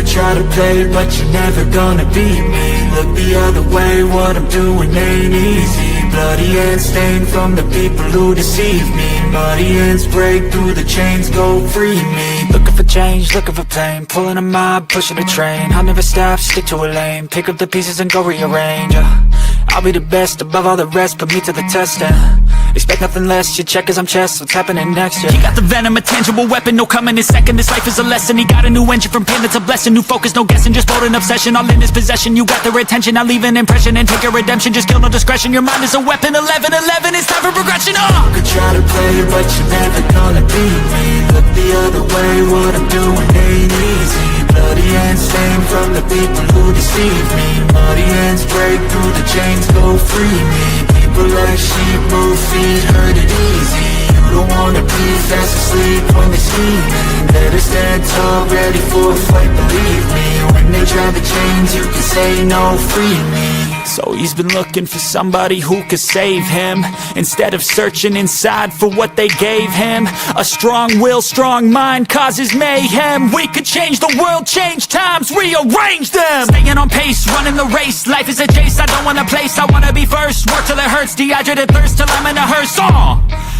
try to play, but you're never gonna beat me. Look the other way, what I'm doing ain't easy. Bloody hands stained from the people who deceive me. Muddy hands break through the chains, go free me. Looking for change, looking for pain, pulling a mob, pushing a train. I'll never stop, stick to a lane, pick up the pieces and go rearrange. I'll be the best above all the rest, put me to the test and expect nothing less, you check as I'm chess, what's happening next, yeah. He got the venom, a tangible weapon, no coming in second. This life is a lesson, he got a new engine from pain that's a blessing. New focus, no guessing, just bold and obsession, all in his possession. You got their attention, I'll leave an impression and take a redemption. Just kill, no discretion, your mind is a weapon. 11-11, it's time for progression, You could try to play, but you're never gonna beat me. Look the other way, what I'm doing ain't easy. Bloody hands stained from the people who deceive me. Muddy hands break through the chains, go free me. People like sheep move feet, hurt it easy. You don't wanna be fast asleep when they scheming. Better stand tall, ready for a fight, believe me. When they try to change, you can say no, free me. So he's been looking for somebody who could save him, instead of searching inside for what they gave him. A strong will, strong mind causes mayhem. We could change the world, change times, rearrange them. Staying on pace, running the race, life is a chase. I don't want a place, I wanna be first. Work till it hurts, dehydrated thirst till I'm in a hearse.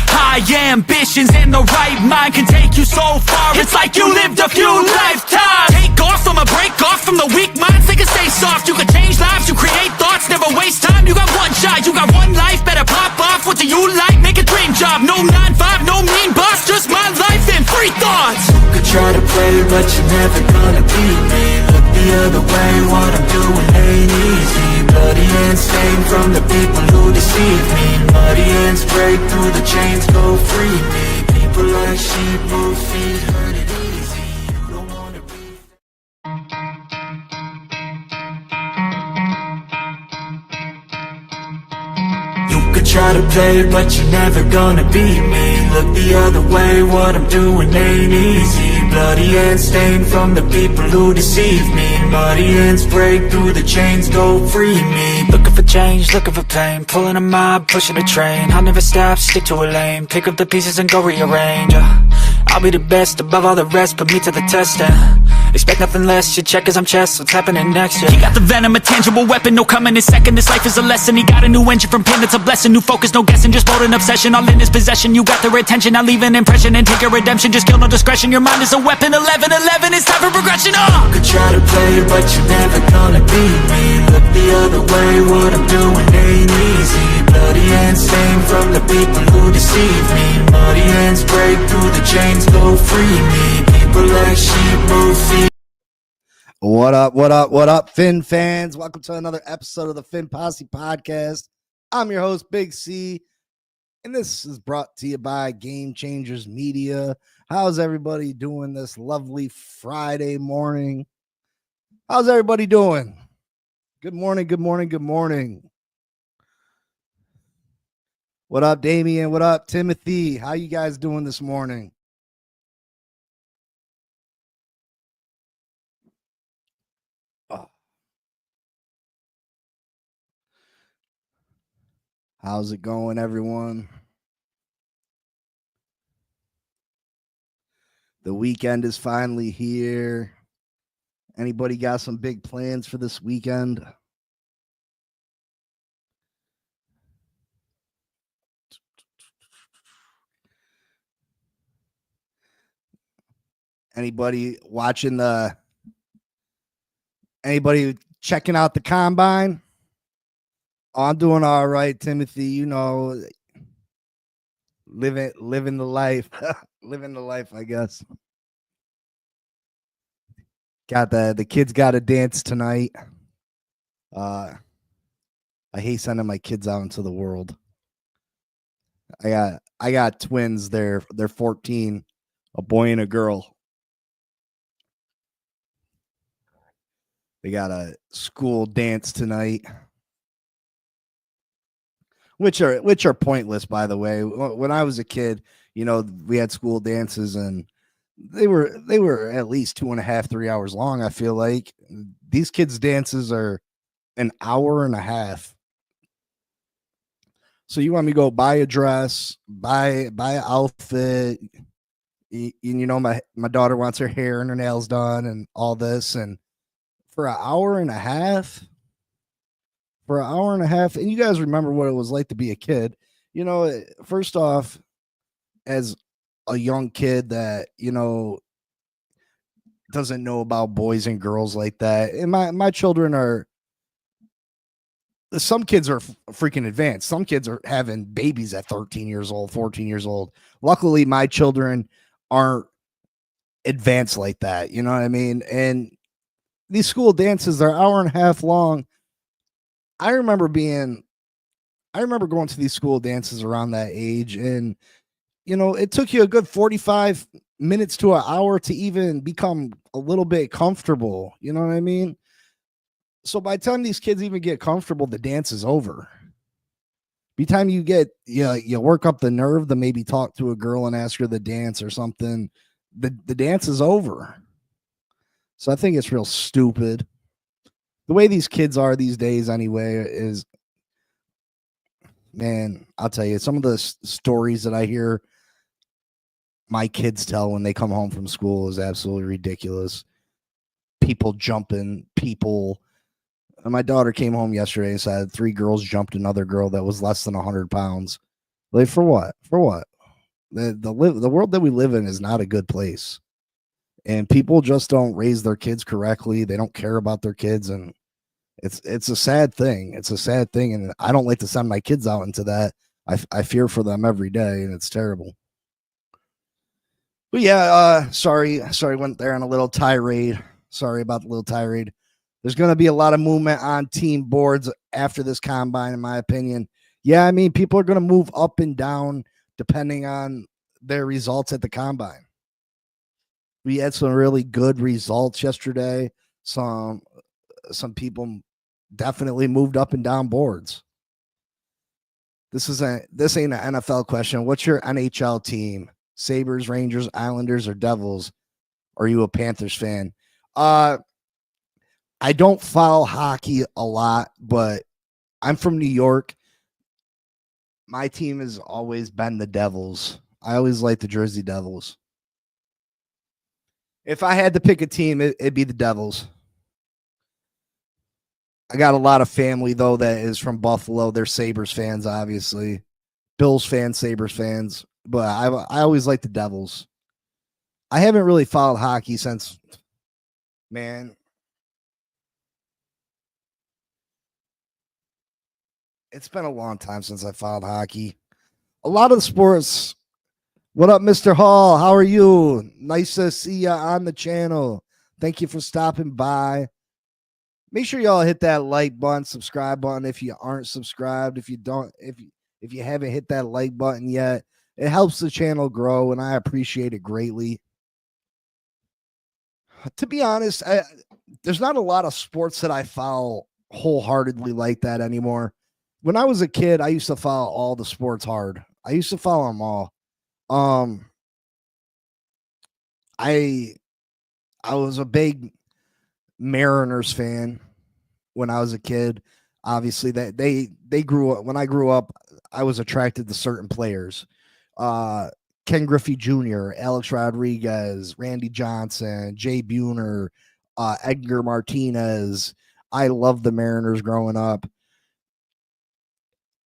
High ambitions and the right mind can take you so far. It's like you lived a few lifetimes. Take off from a break off from the weak minds. They can stay soft, you can change lives, you create thoughts, never waste time. You got one shot, you got one life, better pop off. What do you like? Make a dream job. No 9-5, no mean boss, just my life and free thoughts. You could try to play, but you're never gonna beat me. Look the other way, what I'm doing ain't easy. Bloody hands stained from the people who deceive me. Muddy hands break through the chains, go free me. People like sheep move feet, hurt it easy. You don't wanna be. You could try to play, but you're never gonna beat me. Look the other way, what I'm doing ain't easy. Bloody hands stained from the people who deceive me. Muddy hands break through the chains, go free me. Looking for change, looking for pain, pulling a mob, pushing a train. I'll never stop, stick to a lane, pick up the pieces and go rearrange. I'll be the best above all the rest, put me to the test and expect nothing less, you check as I'm chess, what's happening next, yeah. He got the venom, a tangible weapon, no coming in second. This life is a lesson, he got a new engine from pain that's a blessing. New focus, no guessing, just bold and obsession, all in his possession. You got their attention, I'll leave an impression and take a redemption. Just kill, no discretion, your mind is a weapon. 11-11, it's time for progression, You could try to play, but you're never gonna beat me. Look the other way, what I'm doing ain't easy. Bloody hands stained from the people who deceive me. Muddy hands break through the chains, go free me. People like sheep move feet. What up, Finn fans? Welcome to another episode of the Finn Posse Podcast. I'm your host, Big C, and this is brought to you by Game Changers Media. How's everybody doing this lovely Friday morning? How's everybody doing? Good morning, good morning, good morning. What up, Damian? What up, Timothy? How you guys doing this morning? How's it going, everyone? The weekend is finally here. Anybody got some big plans for this weekend? Anybody checking out the combine? Oh, I'm doing all right, Timothy. You know, living the life. Living the life, I guess. Got the kids got to dance tonight. I hate sending my kids out into the world. I got twins. They're 14, a boy and a girl. They got a school dance tonight, which are pointless, by the way. When I was a kid, you know, we had school dances and they were at least 2.5, 3 hours long. I feel like these kids' dances are an hour and a half. So you want me to go buy a dress, buy an outfit, My daughter wants her hair and her nails done and all this, and for an hour and a half, and you guys remember what it was like to be a kid. First off, as a young kid that doesn't know about boys and girls like that, and my children are, some kids are freaking advanced. Some kids are having babies at 13 years old, 14 years old. Luckily, my children aren't advanced like that. You know what I mean? And these school dances, they're hour and a half long. I remember going to these school dances around that age, and it took you a good 45 minutes to an hour to even become a little bit comfortable. You know what I mean? So by the time these kids even get comfortable, the dance is over. By the time you work up the nerve to maybe talk to a girl and ask her to dance or something, the dance is over. So I think it's real stupid. The way these kids are these days anyway is, man, I'll tell you, some of the stories that I hear my kids tell when they come home from school is absolutely ridiculous. People jumping, and my daughter came home yesterday and said 3 girls jumped another girl that was less than 100 pounds. Like, for what? The world that we live in is not a good place. And people just don't raise their kids correctly. They don't care about their kids. And it's a sad thing. It's a sad thing. And I don't like to send my kids out into that. I fear for them every day, and it's terrible. But yeah, sorry, went there on a little tirade. Sorry about the little tirade. There's going to be a lot of movement on team boards after this combine, in my opinion. Yeah, I mean, people are going to move up and down depending on their results at the combine. We had some really good results yesterday. Some people definitely moved up and down boards. This ain't an NFL question. What's your NHL team? Sabres, Rangers, Islanders, or Devils? Are you a Panthers fan? I don't follow hockey a lot, but I'm from New York. My team has always been the Devils. I always like the Jersey Devils. If I had to pick a team, it'd be the Devils. I got a lot of family, though, that is from Buffalo. They're Sabres fans, obviously. Bills fans, Sabres fans. But I always like the Devils. I haven't really followed hockey since, man, it's been a long time since I followed hockey. A lot of the sports. What up, Mr. Hall? How are you? Nice to see you on the channel. Thank you for stopping by. Make sure y'all hit that like button, subscribe button if you aren't subscribed. If you haven't hit that like button yet, it helps the channel grow, and I appreciate it greatly. To be honest, there's not a lot of sports that I follow wholeheartedly like that anymore. When I was a kid, I used to follow all the sports hard. I used to follow them all. I was a big Mariners fan when I was a kid. Obviously, that they grew up. When I grew up, I was attracted to certain players. Ken Griffey Jr., Alex Rodriguez, Randy Johnson, Jay Buhner, Edgar Martinez. I loved the Mariners growing up.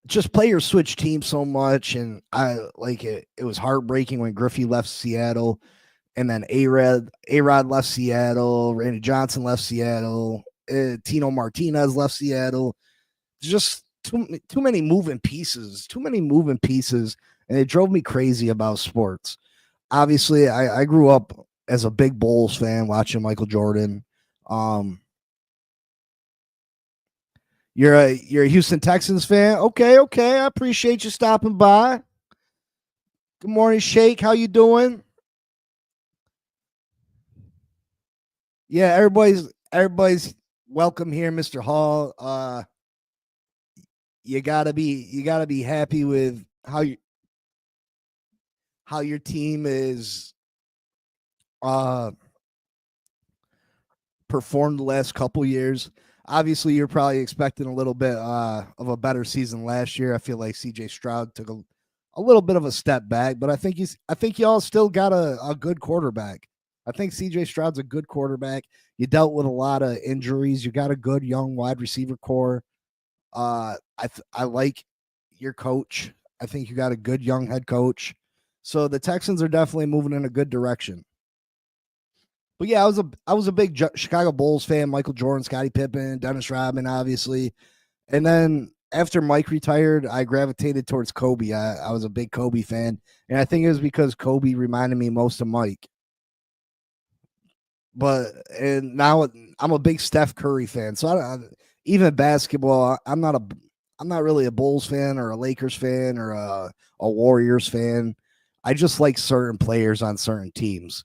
Just players switch teams so much, and I like it. It was heartbreaking when Griffey left Seattle, and then A-Rod left Seattle, Randy Johnson left Seattle, Tino Martinez left Seattle. Just too many moving pieces, and it drove me crazy about sports. Obviously, I grew up as a big Bulls fan watching Michael Jordan. You're a Houston Texans fan? Okay. I appreciate you stopping by. Good morning, Shake. How you doing? Yeah, everybody's welcome here, Mr. Hall. You gotta be happy with how your team is performed the last couple years. Obviously, you're probably expecting a little bit of a better season last year. I feel like CJ Stroud took a little bit of a step back, but I think y'all still got a good quarterback. I think CJ Stroud's a good quarterback. You dealt with a lot of injuries. You got a good young wide receiver core. I like your coach. I think you got a good young head coach. So the Texans are definitely moving in a good direction. But yeah, I was a big Chicago Bulls fan. Michael Jordan, Scottie Pippen, Dennis Rodman, obviously. And then after Mike retired, I gravitated towards Kobe. I was a big Kobe fan, and I think it was because Kobe reminded me most of Mike. But and now I'm a big Steph Curry fan. So even basketball, I'm not really a Bulls fan or a Lakers fan or a Warriors fan. I just like certain players on certain teams.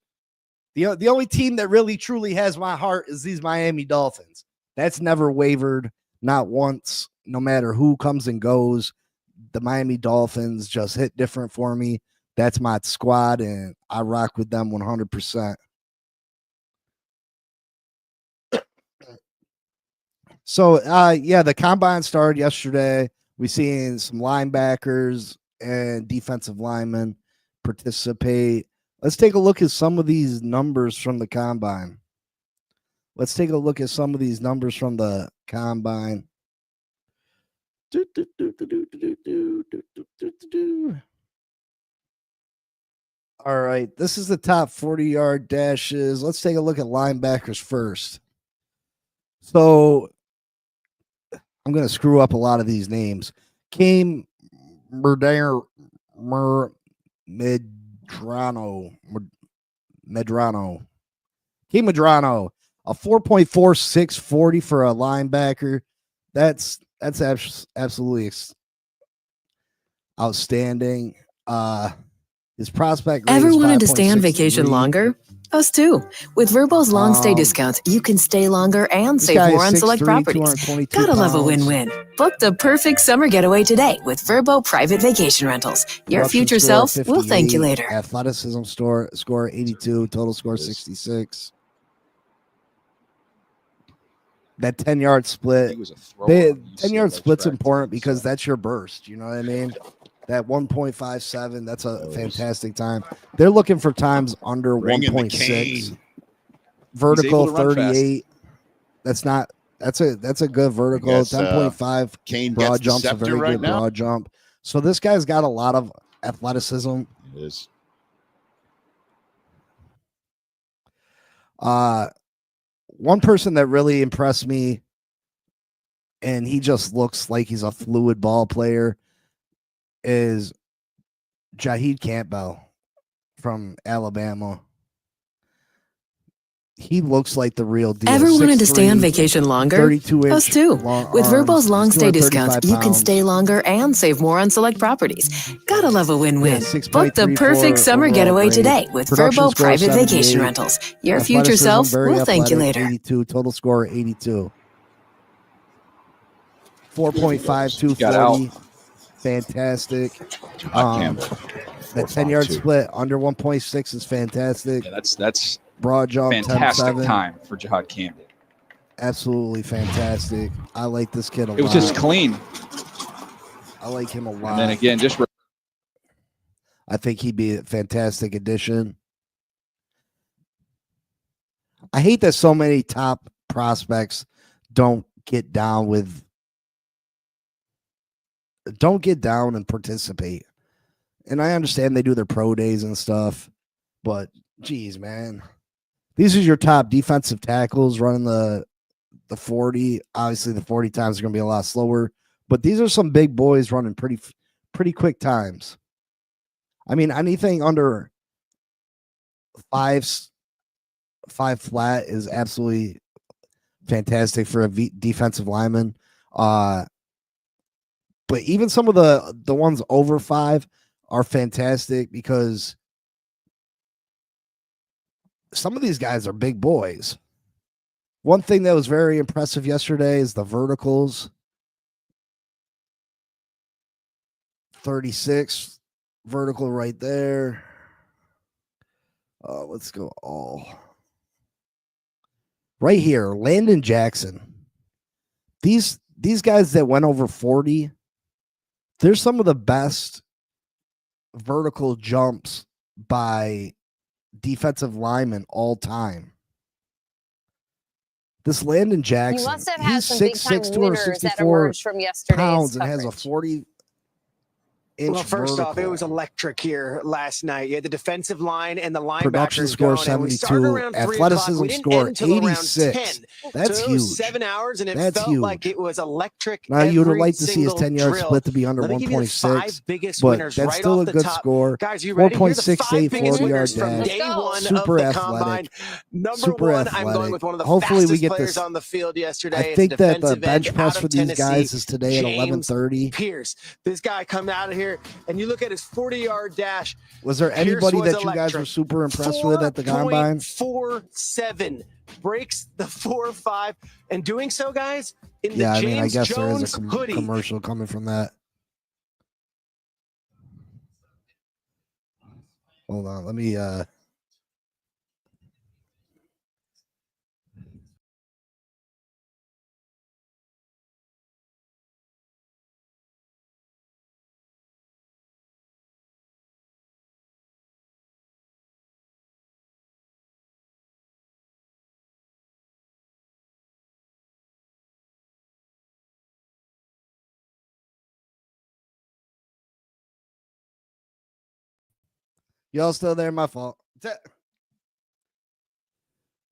The only team that really truly has my heart is these Miami Dolphins. That's never wavered, not once, no matter who comes and goes. The Miami Dolphins just hit different for me. That's my squad, and I rock with them 100%. So, yeah, the combine started yesterday. We seen some linebackers and defensive linemen participate. Let's take a look at some of these numbers from the combine. All right, this is the top 40-yard dashes. Let's take a look at linebackers first. So I'm going to screw up a lot of these names. Came Medrano, Key Medrano, a 4.4640 for a linebacker. That's absolutely outstanding. His prospect rate Ever is wanted to stay on 5.63. vacation longer? Us too. With Verbo's long stay discounts, you can stay longer and This save guy more is on select 6'3", properties. 222 Gotta love a pounds. win-win. Book the perfect summer getaway today with Verbo Private Vacation Rentals. Your Corruption future score self will thank you 58, later. Athleticism score 82, total score 66. That 10-yard split. He was a thrower. 10-yard split's important because that's your burst. You know what I mean? That 1.57, that's a fantastic time. They're looking for times under 1.6. Vertical 38. That's a good vertical. 10.5 broad jump's a very good broad jump. So this guy's got a lot of athleticism. It is. One person that really impressed me, and he just looks like he's a fluid ball player, is Jaheed Campbell from Alabama. He looks like the real deal. Ever wanted to stay on vacation longer? 32-inch Us too. With Verbo's long stay 235 discounts, you can pounds. stay longer and save more on select properties. Gotta love a win-win. Yeah, Book the 6.34 perfect summer overall getaway grade. today with Production Verbo score Private 78. Vacation Rentals. Your future Athleticism, self very will thank you athletic, later. 82, total score 82. 4.52 Got out. 40. Fantastic. Campbell. The 10-yard split under 1.6 is fantastic. Yeah, that's broad jump, fantastic 10-7. time for Jihad Campbell. Absolutely fantastic. I like this kid a lot. It was just clean. I like him a lot. And then again, just I think he'd be a fantastic addition. I hate that so many top prospects don't get down and participate. And I understand they do their pro days and stuff, but geez, man. These are your top defensive tackles running the 40. Obviously, the 40 times are going to be a lot slower, but these are some big boys running pretty quick times. I mean, anything under five flat is absolutely fantastic for a defensive lineman. But even some of the ones over 5 are fantastic because some of these guys are big boys. One thing that was very impressive yesterday is the verticals. 36 vertical right there. Let's go all. Right here, Landon Jackson. These guys that went over 40, they're some of the best vertical jumps by defensive linemen all time. This Landon Jackson, You must have had he's some big time 6'6", winners that 264 emerged from yesterday's pounds and has a coverage. 40-inch Well, first vertical. off, it was electric here last night. You had the defensive line and the linebackers Production score going, and we 72, started around 3 o'clock. athleticism We didn't score end until around 86. 10. That's so it huge. was 7 hours, and it That's felt huge. like it was electric. Now you would have every liked to see his single 10-yard drill. split to be under Let me give you the 126, 5 biggest but winners that's right still off a the good top. score. Guys, you ready? Here are the 4.68 5 biggest 40-yard winners from dash. day one Super of the athletic. combine. Number Super one, athletic. I'm going with one of the Hopefully we fastest get players this. on the field yesterday. I It's think that the defensive bench end press out for of these guys Tennessee, is today at James 11:30. Pierce. This guy come out of here, and you look at his 40-yard dash. Was there Pierce anybody was that you guys were electric. super impressed with at the combine? 4.47 breaks the 4.5, and doing so, guys, in Yeah, the I mean, I James guess there is Jones a hoodie. commercial coming from that. Hold on, let me y'all still there? My fault.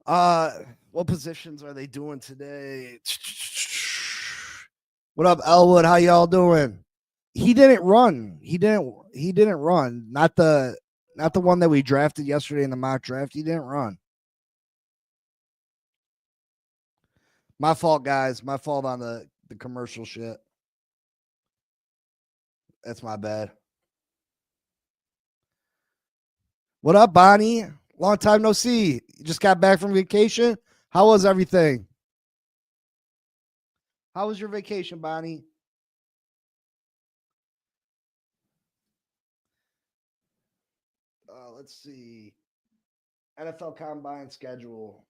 What positions are they doing today? What up, Elwood? How y'all doing? He didn't run. He didn't run. Not the one that we drafted yesterday in the mock draft. He didn't run. My fault, guys. My fault on the commercial shit. That's my bad. What up, Bonnie? Long time no see. You just got back from vacation? How was everything? How was your vacation, Bonnie? Let's see. NFL Combine schedule.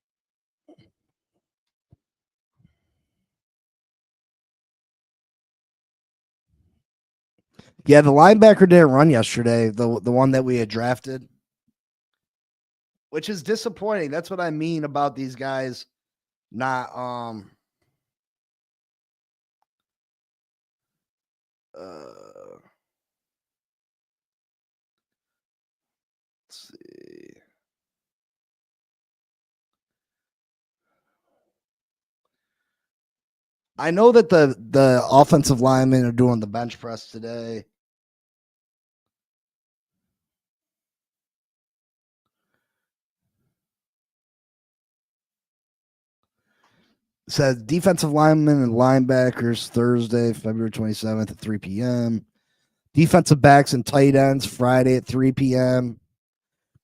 Yeah, the linebacker didn't run yesterday, the one that we had drafted, which is disappointing. That's what I mean about these guys not let's see. I know that the offensive linemen are doing the bench press today. It says defensive linemen and linebackers Thursday, February 27th at 3 p.m. Defensive backs and tight ends Friday at 3 p.m.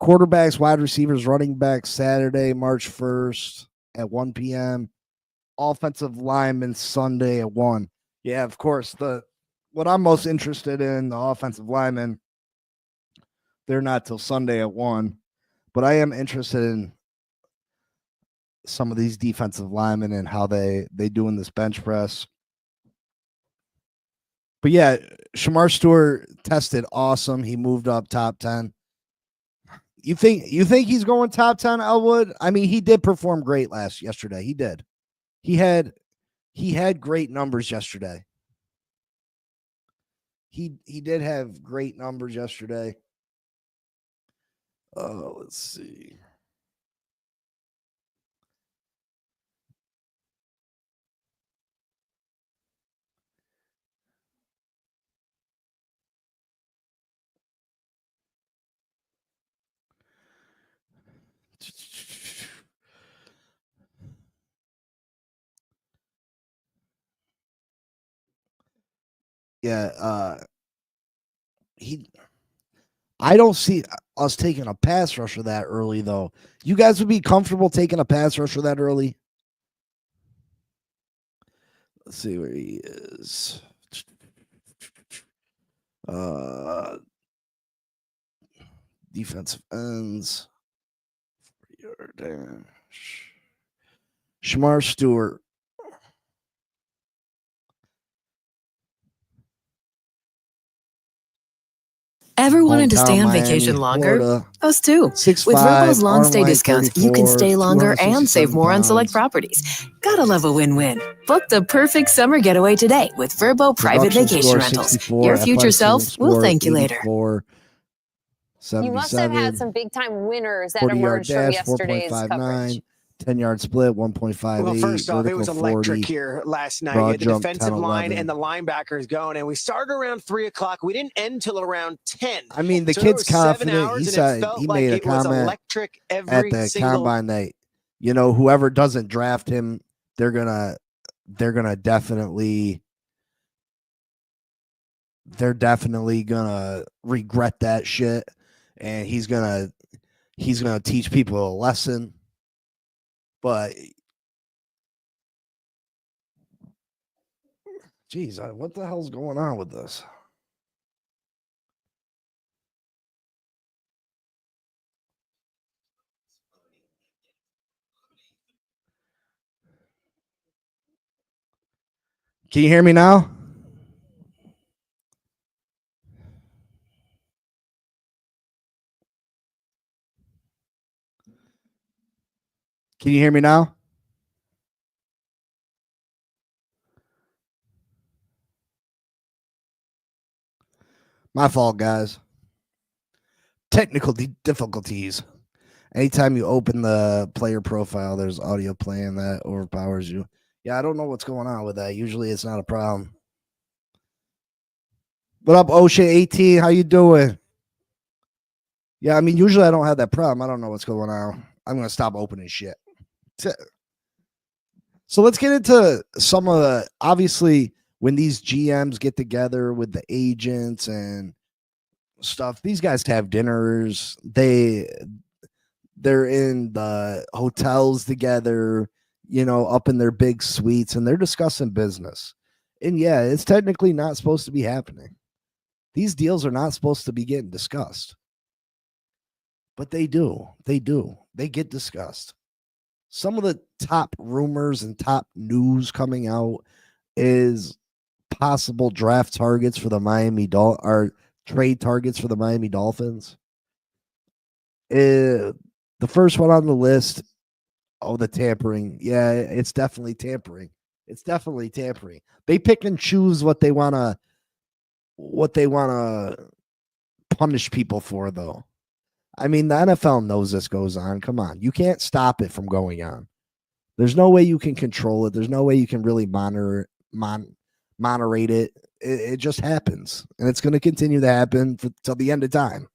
Quarterbacks, wide receivers, running backs Saturday, March 1st at 1 p.m. Offensive linemen Sunday at 1. Yeah, of course. What I'm most interested in, the offensive linemen, they're not till Sunday at 1. But I am interested in some of these defensive linemen and how they do in this bench press. But yeah, Shamar Stewart tested awesome. He moved up top 10. You think he's going top 10, Elwood? I mean, he did perform great yesterday. He did. He had great numbers yesterday. He did have great numbers yesterday. Let's see. Yeah, I don't see us taking a pass rusher that early, though. You guys would be comfortable taking a pass rusher that early? Let's see where he is. Defensive ends. Shamar Stewart. Ever wanted to Hometown stay on Miami, vacation longer? Florida. Us too. 6'5", With Vrbo's long stay arm length discounts, you can 34, stay longer and save 267 more on select pounds. properties. Gotta love a win-win. Book the perfect summer getaway today with Vrbo Private Production Vacation score Rentals. 64, Your future athleticism self will score thank you later. 84, You must have had 77, some big-time winners that 40-yard emerged from dash, yesterday's 4.59, coverage. 10-yard split, 1.58, Well, first off, it vertical was 40, electric here last night. You broad had the jump defensive 10, line 11. and the linebackers going, and we started around 3 o'clock. We didn't end till around 10. I mean, the So it kid's was 7 confident. hours, He and said it felt he like made a it was comment electric at every the single. combine that, you know, whoever doesn't draft him, they're gonna definitely gonna regret that shit, and he's gonna teach people a lesson. But geez, what the hell's going on with this? Can you hear me now? Can you hear me now? My fault, guys. Technical difficulties. Anytime you open the player profile, there's audio playing that overpowers you. Yeah, I don't know what's going on with that. Usually it's not a problem. What up, O'Shea 18? How you doing? Yeah, I mean, usually I don't have that problem. I don't know what's going on. I'm going to stop opening shit. So let's get into some of the, obviously, when these GMs get together with the agents and stuff, these guys have dinners. They're in the hotels together, you know, up in their big suites, and they're discussing business. And yeah, it's technically not supposed to be happening. These deals are not supposed to be getting discussed. But they do. They get discussed. Some of the top rumors and top news coming out is possible draft targets for the or trade targets for the Miami Dolphins. The first one on the list, the tampering. Yeah, it's definitely tampering. They pick and choose what they want to punish people for, though. I mean, the NFL knows this goes on. Come on. You can't stop it from going on. There's no way you can control it. There's no way you can really moderate it. It just happens. And it's going to continue to happen till the end of time.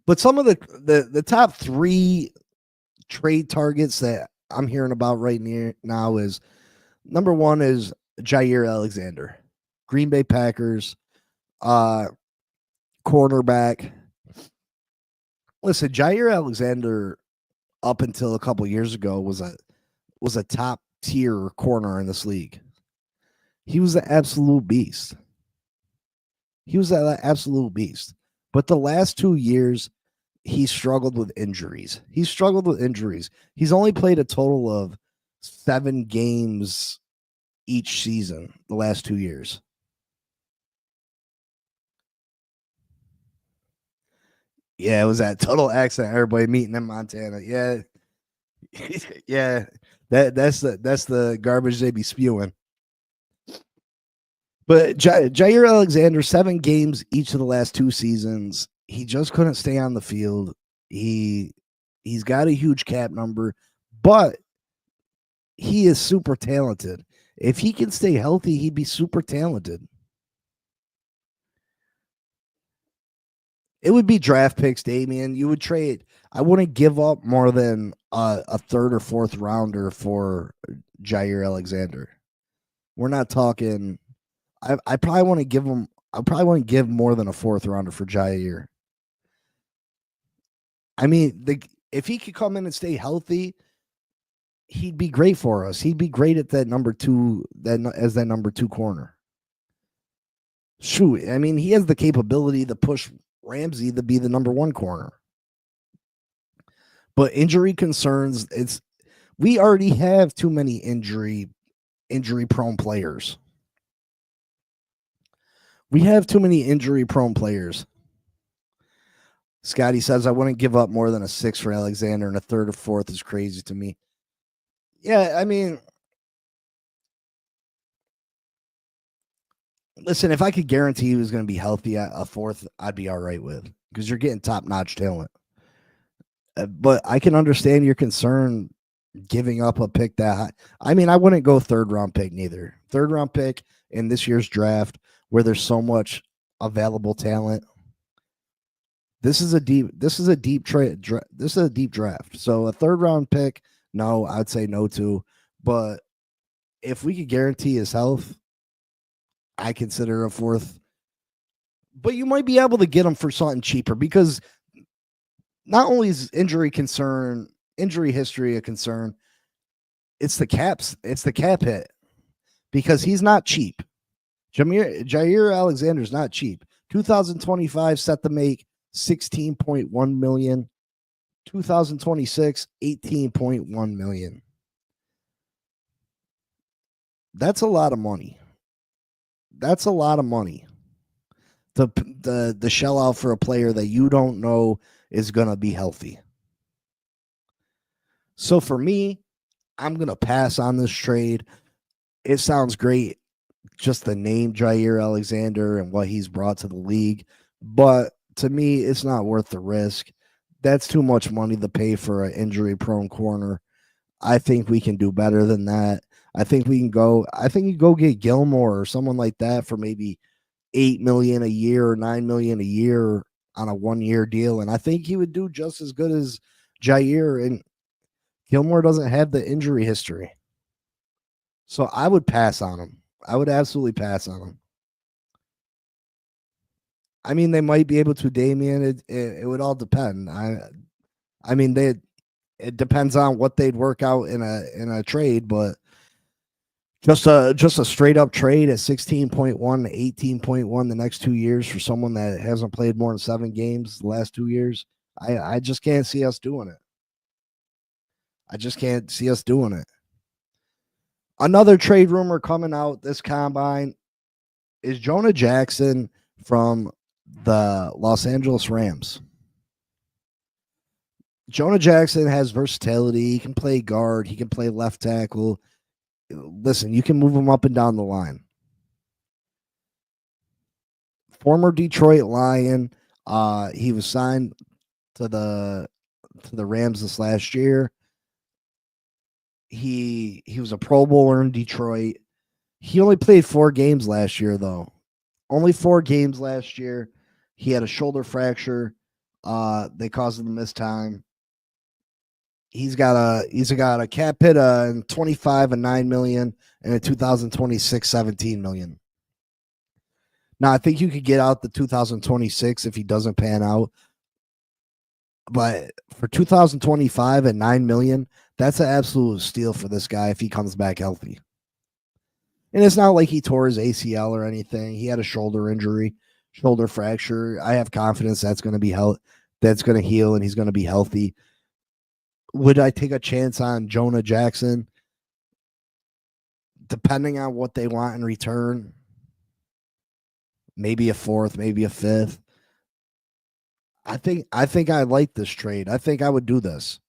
But some of the top 3 trade targets that I'm hearing about right now is, number 1 is Jair Alexander, Green Bay Packers, cornerback. Listen, Jair Alexander, up until a couple years ago, was a top tier corner in this league. He was an absolute beast. But the last 2 years, he struggled with injuries. He's only played a total of 7 games each season the last 2 years. Yeah, it was that total accident. Everybody meeting in Montana. Yeah. Yeah. That's the garbage they be spewing. But Jair Alexander, 7 games each of the last 2 seasons. He just couldn't stay on the field. He's got a huge cap number, but he is super talented. If he can stay healthy, he'd be super talented. It would be draft picks, Damian. You would trade. I wouldn't give up more than a 3rd or 4th rounder for Jair Alexander. We're not talking. I probably want to give him. I probably wouldn't give more than a 4th rounder for Jair. I mean, if he could come in and stay healthy, he'd be great for us. He'd be great at that number 2, as that number 2 corner. Shoot, I mean, he has the capability to push Ramsey to be the number 1 corner. But injury concerns, we already have too many injury prone players. We have too many injury-prone players. Scotty says, I wouldn't give up more than a 6 for Alexander, and a third or fourth is crazy to me. Yeah, I mean, listen, if I could guarantee he was going to be healthy at a fourth, I'd be all right with, because you're getting top-notch talent. But I can understand your concern giving up a pick that high. I mean, I wouldn't go third-round pick neither. Third-round pick in this year's draft where there's so much available talent. This is a deep draft. So a third round pick, no, I'd say no to. But if we could guarantee his health, I consider a fourth. But you might be able to get him for something cheaper, because not only is injury history a concern, it's the cap hit, because he's not cheap. Jair Alexander's not cheap. 2025 set to make 16.1 million. 2026 18.1 million. That's a lot of money. That's a lot of money. The shell out for a player that you don't know is going to be healthy. So for me, I'm going to pass on this trade. It sounds great, just the name Jair Alexander and what he's brought to the league, but to me, it's not worth the risk. That's too much money to pay for an injury-prone corner. I think we can do better than that. I think you go get Gilmore or someone like that for maybe $8 million a year or $9 million a year on a 1-year deal, and I think he would do just as good as Jair. And Gilmore doesn't have the injury history, so I would pass on him. I would absolutely pass on him. I mean, they might be able to, Damian. It would all depend. I mean, it depends on what they'd work out in a trade, but just a straight up trade at 16.1 to 18.1 the next 2 years for someone that hasn't played more than 7 games the last 2 years. I just can't see us doing it. I just can't see us doing it. Another trade rumor coming out this combine is Jonah Jackson from the Los Angeles Rams. Jonah Jackson has versatility. He can play guard. He can play left tackle. Listen, you can move him up and down the line. Former Detroit Lion. He was signed to the Rams this last year. He was a Pro Bowler in Detroit. He only played 4 games last year, though. Only 4 games last year. He had a shoulder fracture. They caused him to miss time. He's got a cap hit in 25 and $9 million, and in 2026 $17 million. Now I think you could get out the 2026 if he doesn't pan out, but for 2025 and $9 million, that's an absolute steal for this guy if he comes back healthy. And it's not like he tore his ACL or anything. He had a shoulder injury, shoulder fracture. I have confidence that's going to be that's going to heal, and he's going to be healthy. Would I take a chance on Jonah Jackson? Depending on what they want in return, maybe a 4th, maybe a 5th. I think I like this trade. I think I would do this.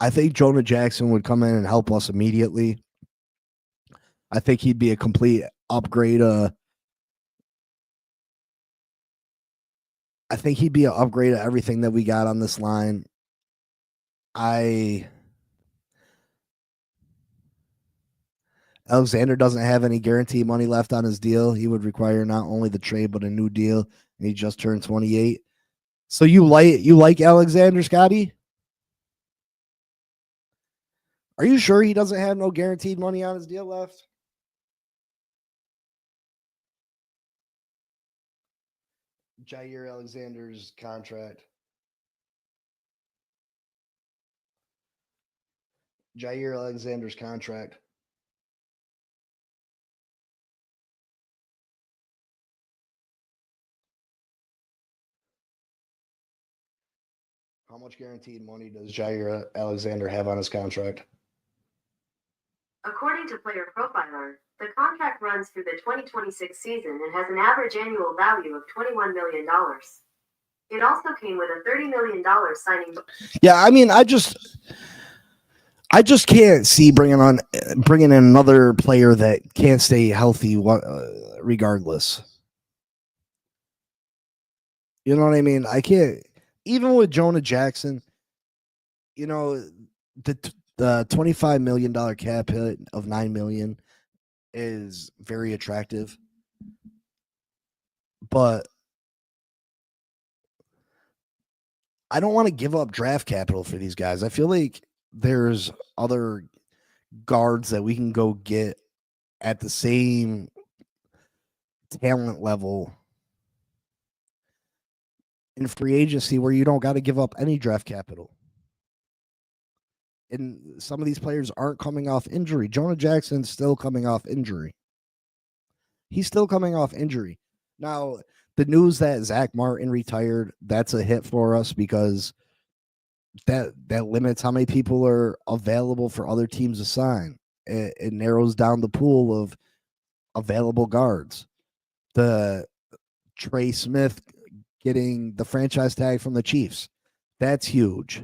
I think Jonah Jackson would come in and help us immediately. I think he'd be a complete upgrade. I think he'd be an upgrade of everything that we got on this line. Alexander doesn't have any guaranteed money left on his deal. He would require not only the trade but a new deal, and he just turned 28. So you like Alexander, Scotty? Are you sure he doesn't have no guaranteed money on his deal left? Jair Alexander's contract. Jair Alexander's contract. How much guaranteed money does Jair Alexander have on his contract? According to Player Profiler, The contract runs through the 2026 season and has an average annual value of $21 million. It also came with a $30 million signing. Yeah, I mean, I just can't see bringing in another player that can't stay healthy regardless. You know what I mean? I can't, even with Jonah Jackson, you know, the $25 million cap hit of $9 million is very attractive. But I don't want to give up draft capital for these guys. I feel like there's other guards that we can go get at the same talent level in free agency where you don't got to give up any draft capital. And some of these players aren't coming off injury. Jonah Jackson's still coming off injury. He's still coming off injury. Now, the news that Zach Martin retired, that's a hit for us because that limits how many people are available for other teams to sign. It narrows down the pool of available guards. The Trey Smith getting the franchise tag from the Chiefs, that's huge.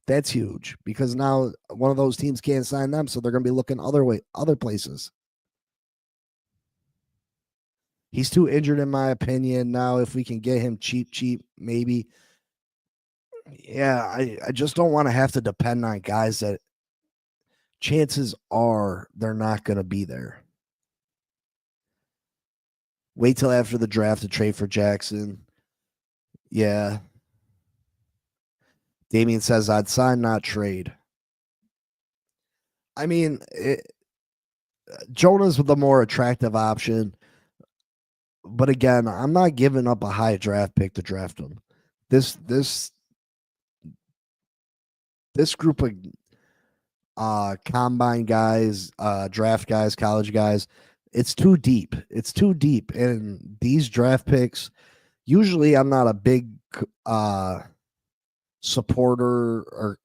That's huge because now one of those teams can't sign them, so they're going to be looking other places. He's too injured, in my opinion. Now, if we can get him cheap, maybe. Yeah, I just don't want to have to depend on guys that chances are they're not going to be there. Wait till after the draft to trade for Jackson. Yeah. Damien says, I'd sign, not trade. I mean, Jonah's the more attractive option. But again, I'm not giving up a high draft pick to draft him. This group of combine guys, draft guys, college guys, it's too deep. It's too deep. And these draft picks, usually I'm not a big supporter or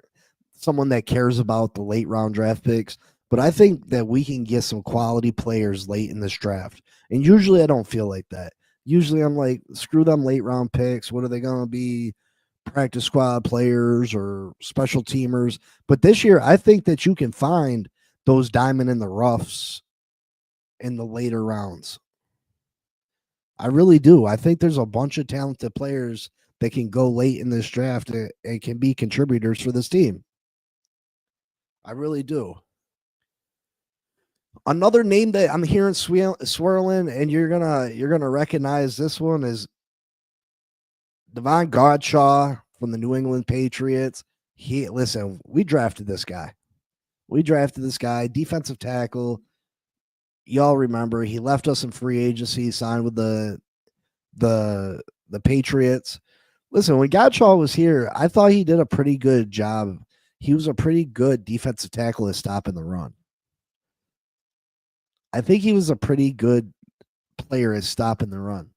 someone that cares about the late round draft picks, but I think that we can get some quality players late in this draft. And usually I don't feel like that. Usually I'm like, screw them late round picks. What are they going to be? Practice squad players or special teamers. But this year, I think that you can find those diamond in the roughs in the later rounds. I really do. I think there's a bunch of talented players that can go late in this draft and can be contributors for this team. I really do. Another name that I'm hearing swirling, and you're gonna recognize this one, is Devon Godshaw from the New England Patriots. We drafted this guy. Defensive tackle. Y'all remember he left us in free agency, signed with the Patriots. Listen, when Godshaw was here, I thought he did a pretty good job. He was a pretty good defensive tackle at stopping the run. I think he was a pretty good player at stopping the run.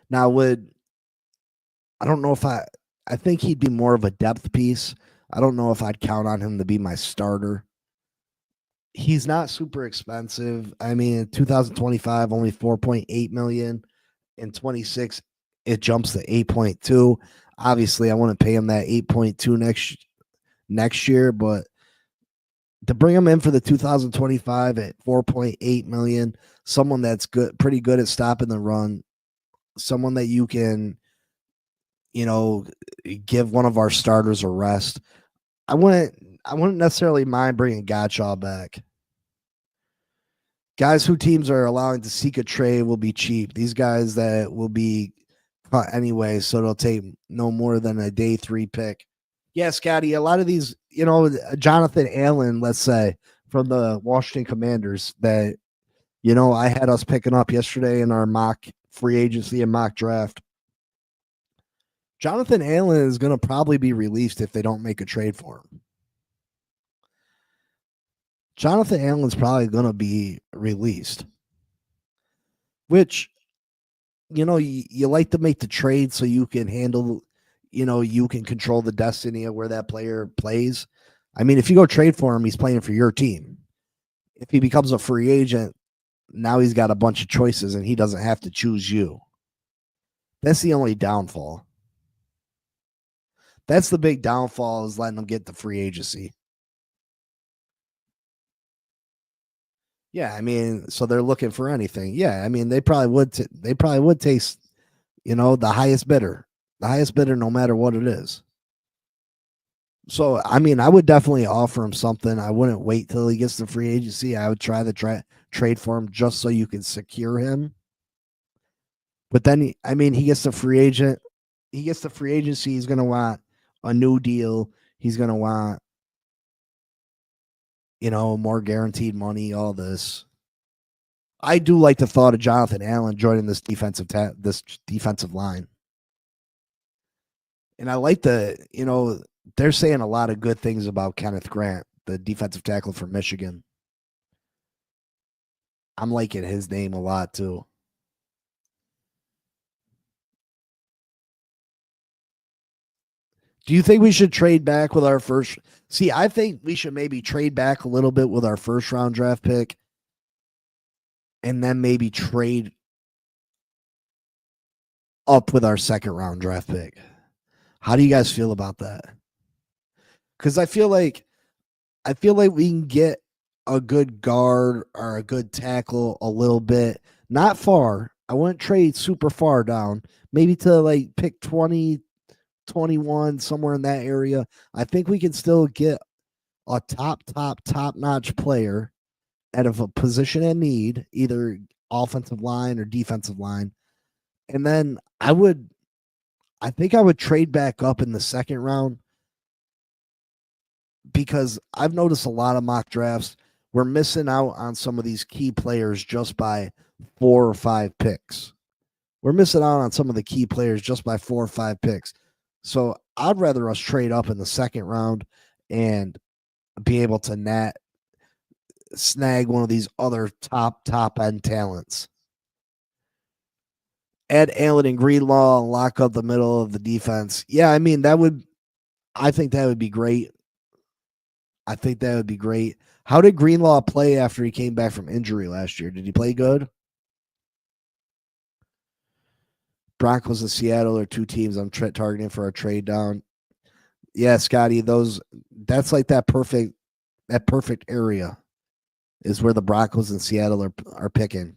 Now, I don't know if I think he'd be more of a depth piece. I don't know if I'd count on him to be my starter. He's not super expensive. I mean, in 2025, only $4.8 million. In 26, it jumps to 8.2. Obviously, I want to pay him that 8.2 next year, but to bring him in for the 2025 at 4.8 million, someone that's pretty good at stopping the run, someone that you can, give one of our starters a rest. I wouldn't necessarily mind bringing Godshaw back. Guys who teams are allowing to seek a trade will be cheap. These guys that will be cut anyway, so it'll take no more than a day 3 pick. Yeah, Scotty, a lot of these, Jonathan Allen, let's say, from the Washington Commanders that, I had us picking up yesterday in our mock free agency and mock draft. Jonathan Allen is going to probably be released if they don't make a trade for him. Jonathan Allen's probably going to be released, which, you like to make the trade so you can handle, you can control the destiny of where that player plays. I mean, if you go trade for him, he's playing for your team. if he becomes a free agent, now he's got a bunch of choices and he doesn't have to choose you. That's the only downfall. That's the big downfall, is letting them get the free agency. Yeah, I mean, so they're looking for anything. Yeah, I mean, they probably would. They probably would taste, the highest bidder, no matter what it is. So, I mean, I would definitely offer him something. I wouldn't wait till he gets the free agency. I would try the trade for him just so you can secure him. But then, he gets the free agent. He gets the free agency. He's going to want a new deal. He's going to want, more guaranteed money, all this. I do like the thought of Jonathan Allen joining this defensive line. And I like they're saying a lot of good things about Kenneth Grant, the defensive tackle from Michigan. I'm liking his name a lot too. Do you think we should trade back with our first? See, I think we should maybe trade back a little bit with our first round draft pick and then maybe trade up with our second round draft pick. How do you guys feel about that? Because I feel like we can get a good guard or a good tackle a little bit, not far. I wouldn't trade super far down, maybe to like pick 20, 21, somewhere in that area. I think we can still get a top notch player out of a position in need, either offensive line or defensive line. And then I think I would trade back up in the second round, because I've noticed a lot of mock drafts, we're missing out on some of these key players just by 4 or 5 picks. We're missing out on some of the key players just by 4 or 5 picks. So I'd rather us trade up in the second round and be able to snag one of these other top end talents. Add Allen and Greenlaw and lock up the middle of the defense. Yeah, I mean, I think that would be great. How did Greenlaw play after he came back from injury last year? Did he play good? Broncos and Seattle are 2 teams I'm targeting for a trade down. Yeah, Scotty, that's like that perfect area is where the Broncos and Seattle are picking.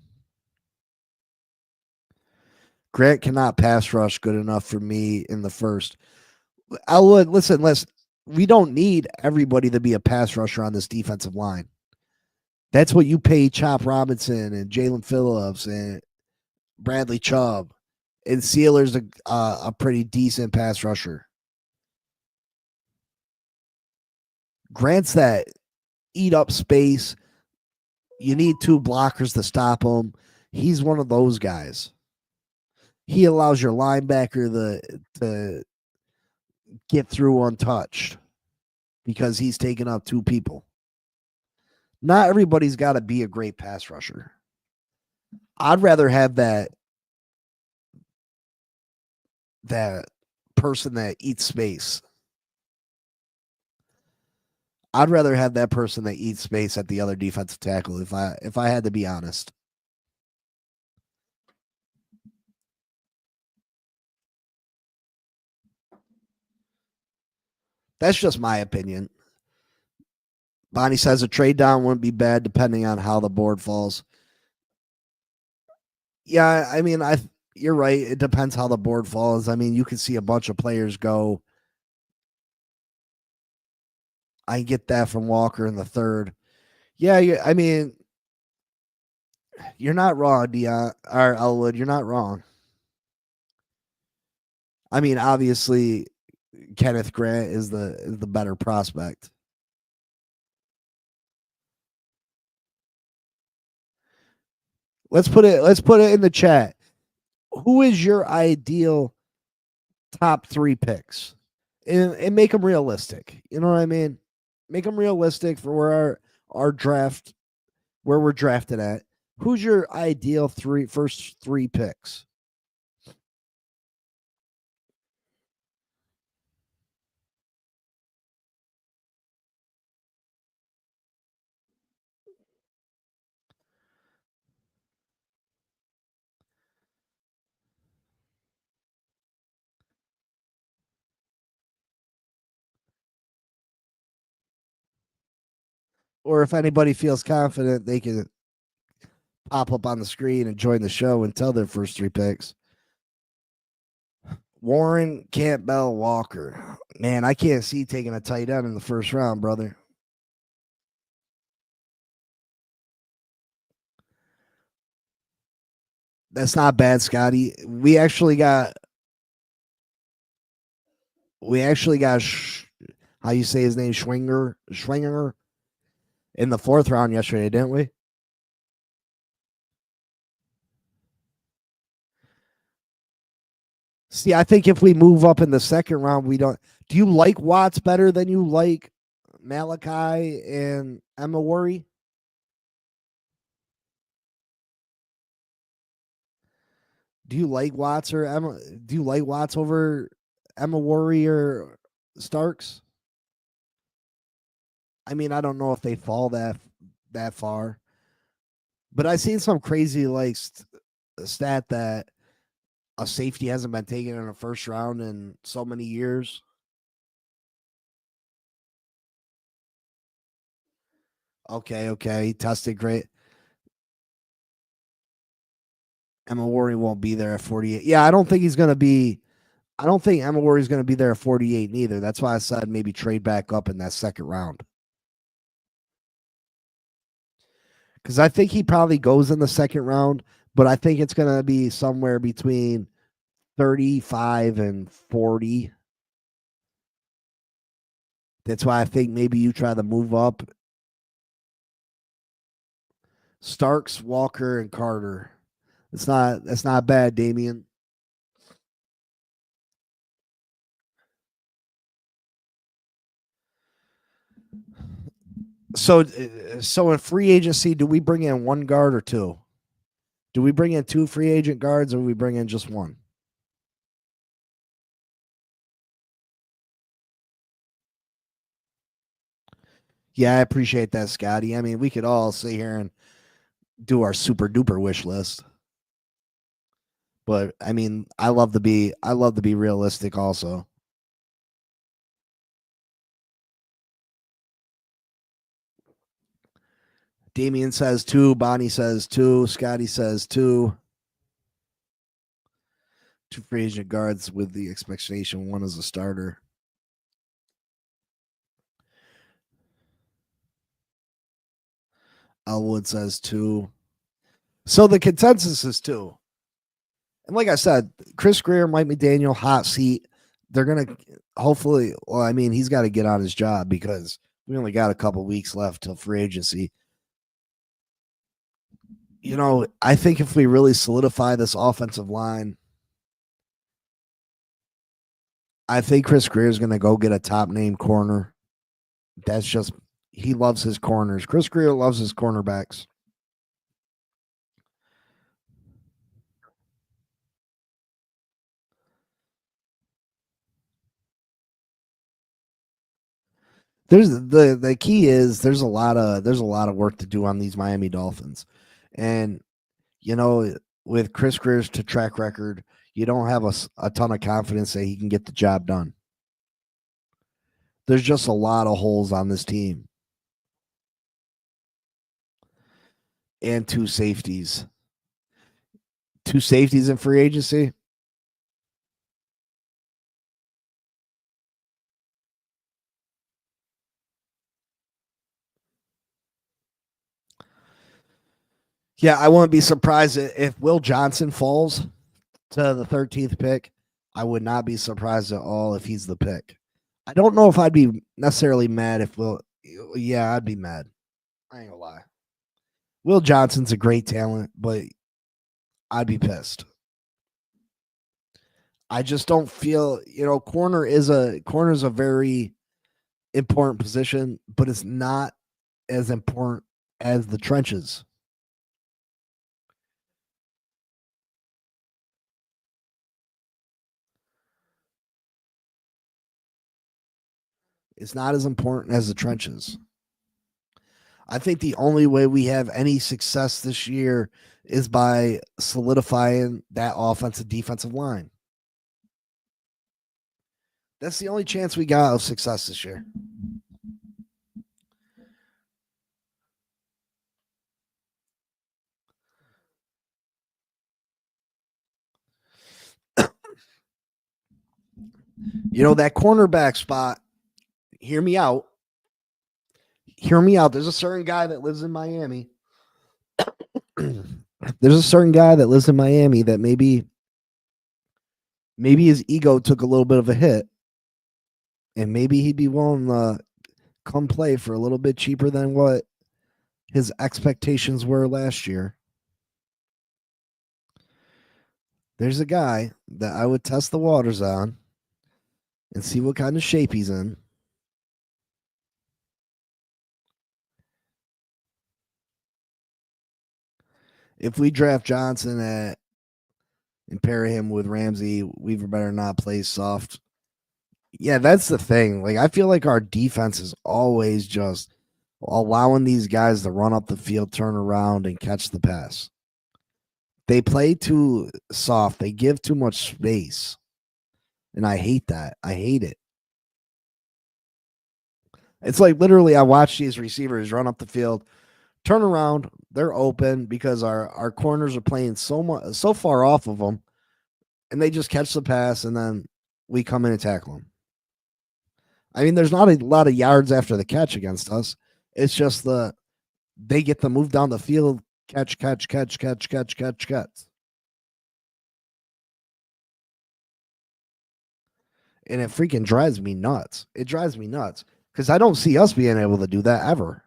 Grant cannot pass rush good enough for me in the first. Listen, we don't need everybody to be a pass rusher on this defensive line. That's what you pay Chop Robinson and Jalen Phillips and Bradley Chubb. And Sealer's a pretty decent pass rusher. Grant's that eat up space. You need 2 blockers to stop him. He's one of those guys. He allows your linebacker to get through untouched because he's taking up 2 people. Not everybody's got to be a great pass rusher. I'd rather have that person that eats space. I'd rather have that person that eats space at the other defensive tackle if I had to be honest. That's just my opinion. Bonnie says a trade down wouldn't be bad depending on how the board falls. Yeah, I mean, you're right. It depends how the board falls. I mean, you can see a bunch of players go. I get that from Walker in the third. Yeah, I mean, you're not wrong, Dion or Elwood. You're not wrong. I mean, obviously, Kenneth Grant is the better prospect. Let's put it in the chat. Who is your ideal top 3 picks? And make them realistic. You know what I mean? Make them realistic for where our draft, where we're drafted at. Who's your ideal first 3 picks? or if anybody feels confident, they can pop up on the screen and join the show and tell their first 3 picks. Warren, Campbell, Walker. Man, I can't see taking a tight end in the first round, brother. That's not bad, Scotty. We actually got how you say his name, Schwinger in the 4th round yesterday, didn't we? See, I think if we move up in the 2nd round, we don't. Do you like Watts better than you like Malachi and Emma Worry? Do you like Watts or Emma? Do you like Watts over Emma Worry or Starks? I mean, I don't know if they fall that far, but I've seen some crazy stat that a safety hasn't been taken in the 1st round in so many years. Okay, he tested great. Emma Worry won't be there at 48. Yeah, I don't think he's going to be. I don't think Emma Worry's going to be there at 48 neither. That's why I said maybe trade back up in that 2nd round. Because I think he probably goes in the 2nd round, but I think it's going to be somewhere between 35 and 40. That's why I think maybe you try to move up. Starks, Walker, and Carter. That's not bad, Damian. So in free agency, do we bring in 1 guard or 2? Do we bring in 2 free agent guards or do we bring in just 1? Yeah, I appreciate that, Scotty. I mean, we could all sit here and do our super duper wish list. But I mean, I love to be realistic also. Damian says 2, Bonnie says 2, Scotty says 2. 2 free agent guards with the expectation 1 is a starter. Elwood says 2. So the consensus is 2. And like I said, Chris Greer, Mike McDaniel, hot seat. They're going to hopefully, well, I mean, he's got to get on his job because we only got a couple weeks left till free agency. You know, I think if we really solidify this offensive line, I think Chris Greer is going to go get a top name corner. That's just, he loves his corners. Chris Greer loves his cornerbacks. There's the key is there's a lot of work to do on these Miami Dolphins. And you know, with Chris Greer's track record, you don't have a ton of confidence that he can get the job done. There's just a lot of holes on this team. And 2 safeties. 2 safeties in free agency. Yeah, I wouldn't be surprised if Will Johnson falls to the 13th pick. I would not be surprised at all if he's the pick. I don't know if I'd be necessarily mad if Will. Yeah, I'd be mad. I ain't gonna lie. Will Johnson's a great talent, but I'd be pissed. I just don't feel, corner is a very important position, but it's not as important as the trenches. It's not as important as the trenches. I think the only way we have any success this year is by solidifying that offensive defensive line. That's the only chance we got of success this year. You know, that cornerback spot, hear me out. Hear me out. There's a certain guy that lives in Miami. There's a certain guy that lives in Miami that maybe his ego took a little bit of a hit, and maybe he'd be willing to come play for a little bit cheaper than what his expectations were last year. There's a guy that I would test the waters on and see what kind of shape he's in. If we draft Johnson and pair him with Ramsey, Weaver better not play soft. Yeah, that's the thing. Like, I feel like our defense is always just allowing these guys to run up the field, turn around, and catch the pass. They play too soft. They give too much space. And I hate that. I hate it. It's like literally I watch these receivers run up the field, turn around, they're open because our corners are playing so far off of them, and they just catch the pass, and then we come in and tackle them. I mean, there's not a lot of yards after the catch against us. It's just they get to move down the field, catch. And it freaking drives me nuts. It drives me nuts because I don't see us being able to do that ever.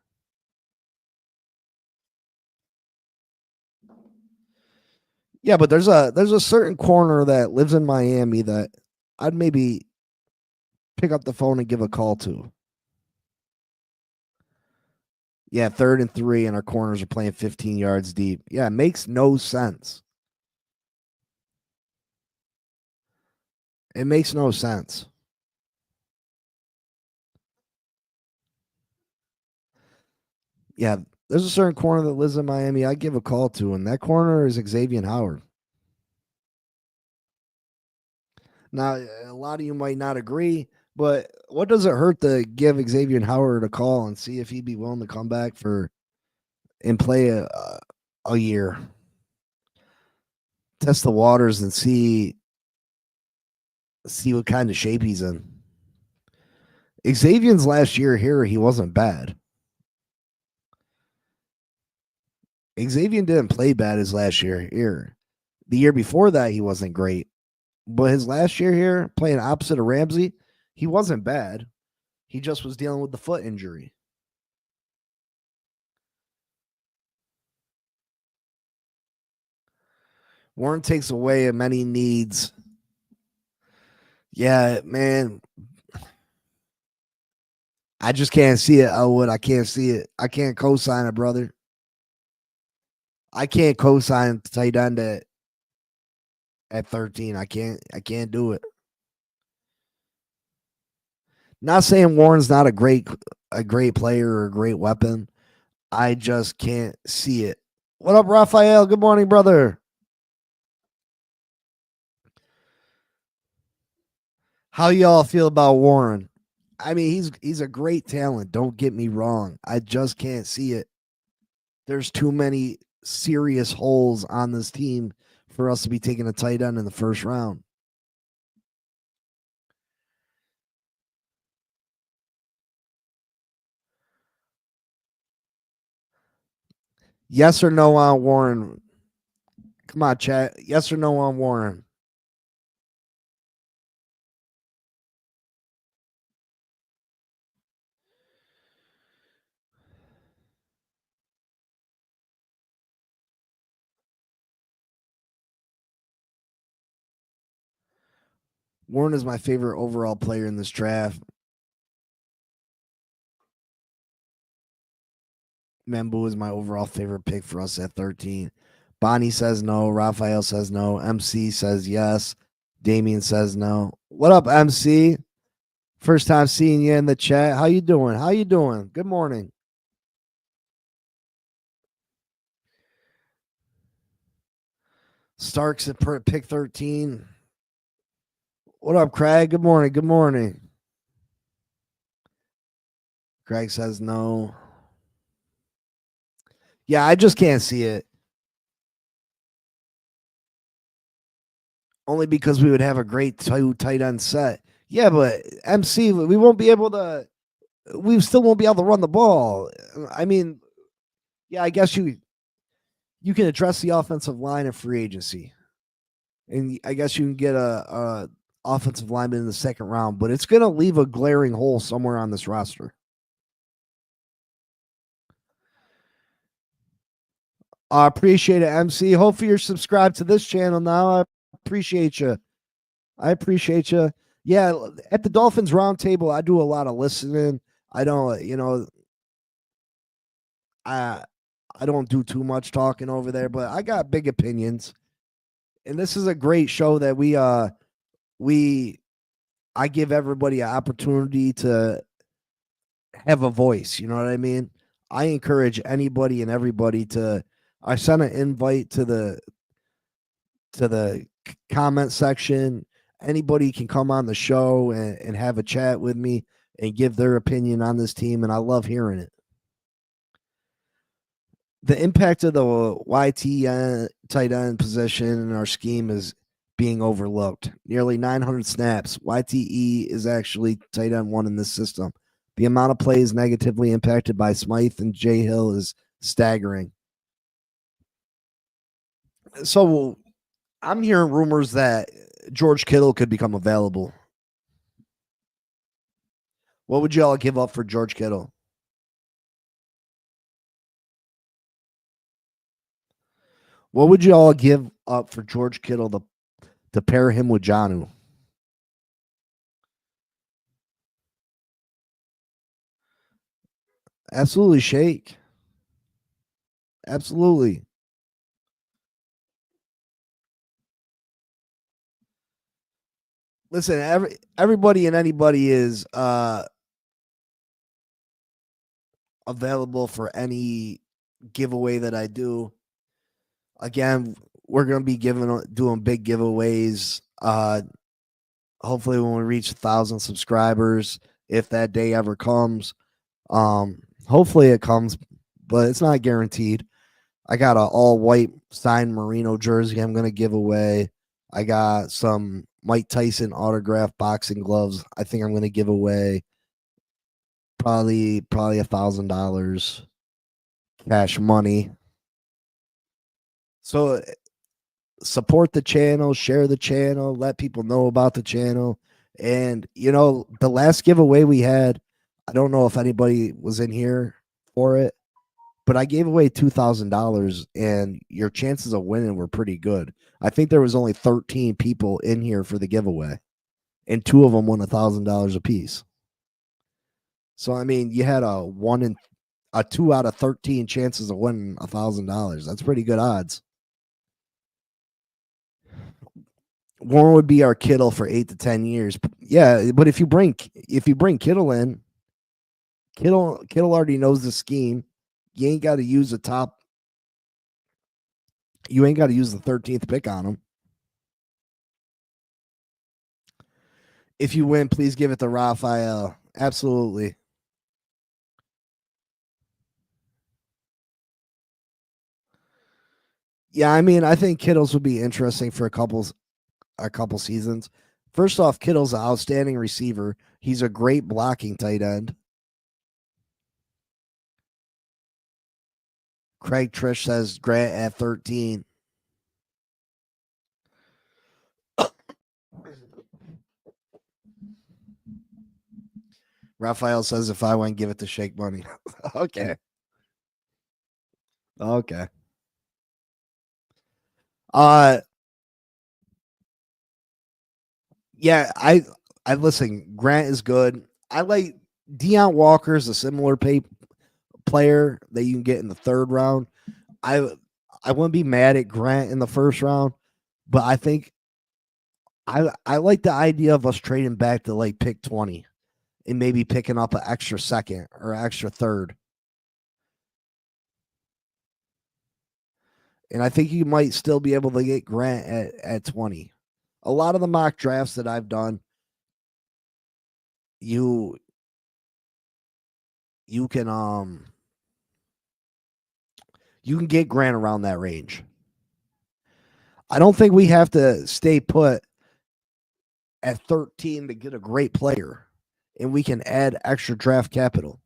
Yeah, but there's a certain corner that lives in Miami that I'd maybe pick up the phone and give a call to. Yeah, 3rd and 3, and our corners are playing 15 yards deep. Yeah, it makes no sense. It makes no sense. Yeah, there's a certain corner that lives in Miami I give a call to, and that corner is Xavier Howard. Now, a lot of you might not agree, but what does it hurt to give Xavier Howard a call and see if he'd be willing to come back and play a year? Test the waters and see what kind of shape he's in. Xavier's last year here, he wasn't bad. Xavier didn't play bad his last year here. The year before that, he wasn't great. But his last year here, playing opposite of Ramsey, he wasn't bad. He just was dealing with the foot injury. Warren takes away many needs. Yeah, man. I just can't see it, Elwood. I can't see it. I can't co-sign it, brother. I can't co-sign tight end at 13. I can't do it. Not saying Warren's not a great player or a great weapon. I just can't see it. What up, Raphael? Good morning, brother. How y'all feel about Warren? I mean, he's a great talent. Don't get me wrong. I just can't see it. There's too many serious holes on this team for us to be taking a tight end in the first round. Yes or no on Warren? Come on, chat. Yes or no on Warren? Warren is my favorite overall player in this draft. Membu is my overall favorite pick for us at 13. Bonnie says no. Raphael says no. MC says yes. Damien says no. What up, MC? First time seeing you in the chat. How you doing? How you doing? Good morning. Starks at pick 13. What up, Craig? Good morning. Good morning. Craig says no. Yeah, I just can't see it. Only because we would have a great tight end set. Yeah, but MC, we won't be able to. We still won't be able to run the ball. I mean, yeah, I guess you can address the offensive line in free agency, and I guess you can get a offensive lineman in the second round, but it's going to leave a glaring hole somewhere on this roster. I appreciate it, MC. Hopefully you're subscribed to this channel now. I appreciate you. Yeah, at the Dolphins Roundtable, I do a lot of listening. I don't, I don't do too much talking over there, but I got big opinions. And this is a great show that I give everybody an opportunity to have a voice. You know what I mean? I encourage anybody and everybody I sent an invite to the comment section. Anybody can come on the show and have a chat with me and give their opinion on this team. And I love hearing it. The impact of the YT tight end position in our scheme is being overlooked. Nearly 900 snaps. YTE is actually tight end 1 in this system. The amount of plays negatively impacted by Smythe and Jay Hill is staggering. So I'm hearing rumors that George Kittle could become available. What would y'all give up for George Kittle? What would y'all give up for George Kittle to pair him with Jonnu? Absolutely, Shake. Absolutely. Listen, everybody and anybody is available for any giveaway that I do. Again, we're going to be doing big giveaways. Hopefully when we reach 1,000 subscribers, if that day ever comes. Hopefully it comes, but it's not guaranteed. I got an all white signed merino jersey I'm going to give away. I got some Mike Tyson autographed boxing gloves. I think I'm going to give away probably $1,000 cash money. So support the channel, share the channel, let people know about the channel. And, the last giveaway we had, I don't know if anybody was in here for it, but I gave away $2,000 and your chances of winning were pretty good. I think there was only 13 people in here for the giveaway and 2 of them won $1,000 a piece. So, I mean, you had a 2 out of 13 chances of winning $1,000. That's pretty good odds. Warren would be our Kittle for 8 to 10 years. Yeah, but if you bring Kittle in, Kittle already knows the scheme. You ain't got to use the 13th pick on him. If you win, please give it to Raphael. Absolutely. Yeah, I mean, I think Kittle's would be interesting for a couple seasons. First off, Kittle's an outstanding receiver. He's a great blocking tight end. Craig Trish says Grant at 13. Raphael says if I win, give it to Shake Money. Okay. Yeah, I listen, Grant is good. I like Deion Walker's a similar player that you can get in the 3rd round. I wouldn't be mad at Grant in the 1st round, but I think I like the idea of us trading back to like pick 20 and maybe picking up an extra 2nd or extra 3rd. And I think you might still be able to get Grant at 20. A lot of the mock drafts that I've done, you can get Grant around that range. I don't think we have to stay put at 13 to get a great player, and we can add extra draft capital.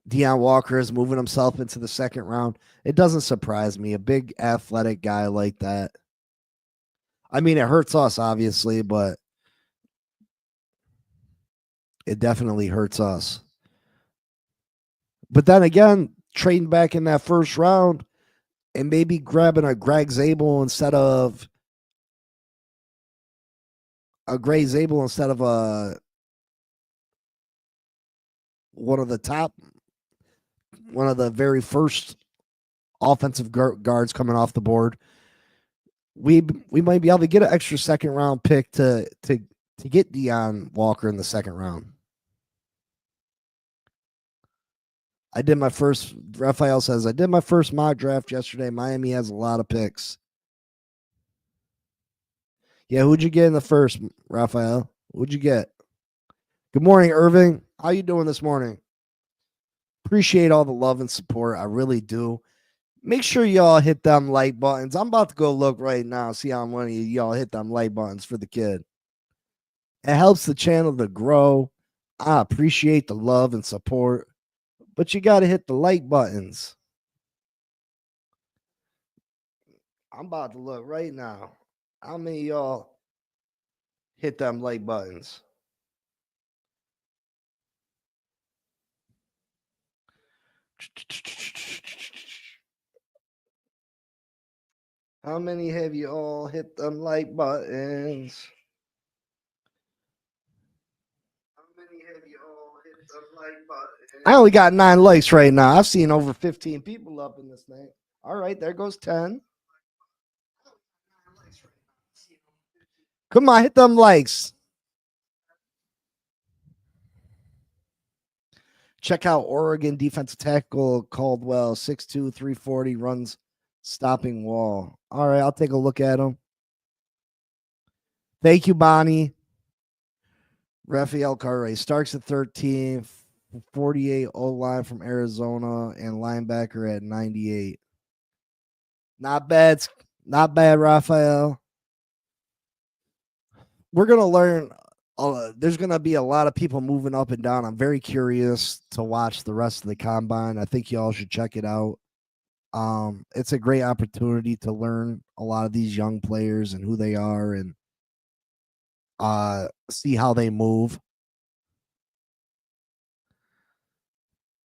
Deion Walker is moving himself into the second round. It doesn't surprise me. A big athletic guy like that. I mean, it hurts us, obviously, but it definitely hurts us. But then again, trading back in that first round and maybe grabbing a Greg Zabel instead of a one of the very first offensive guards coming off the board. We might be able to get an extra second round pick to get Deion Walker in the second round. Raphael says, I did my first mock draft yesterday. Miami has a lot of picks. Yeah, who'd you get in the first, Raphael? Who'd you get? Good morning, Irving. How you doing this morning? Appreciate all the love and support. I really do. Make sure y'all hit them like buttons. I'm about to go look right now, see how many of y'all hit them like buttons for the kid. It helps the channel to grow. I appreciate the love and support, but you got to hit the like buttons. I'm about to look right now. How many of y'all hit them like buttons? How many have you all hit them like buttons? I only got 9 likes right now. I've seen over 15 people up in this thing. All right, there goes 10. Come on, hit them likes. Check out Oregon defensive tackle Caldwell, 6'2", 340, runs stopping wall. All right, I'll take a look at him. Thank you, Bonnie. Raphael Carre, Starks at 13, 48 O-line from Arizona, and linebacker at 98. Not bad, Raphael. We're going to learn. There's going to be a lot of people moving up and down. I'm very curious to watch the rest of the combine. I think y'all should check it out. It's a great opportunity to learn a lot of these young players and who they are and see how they move.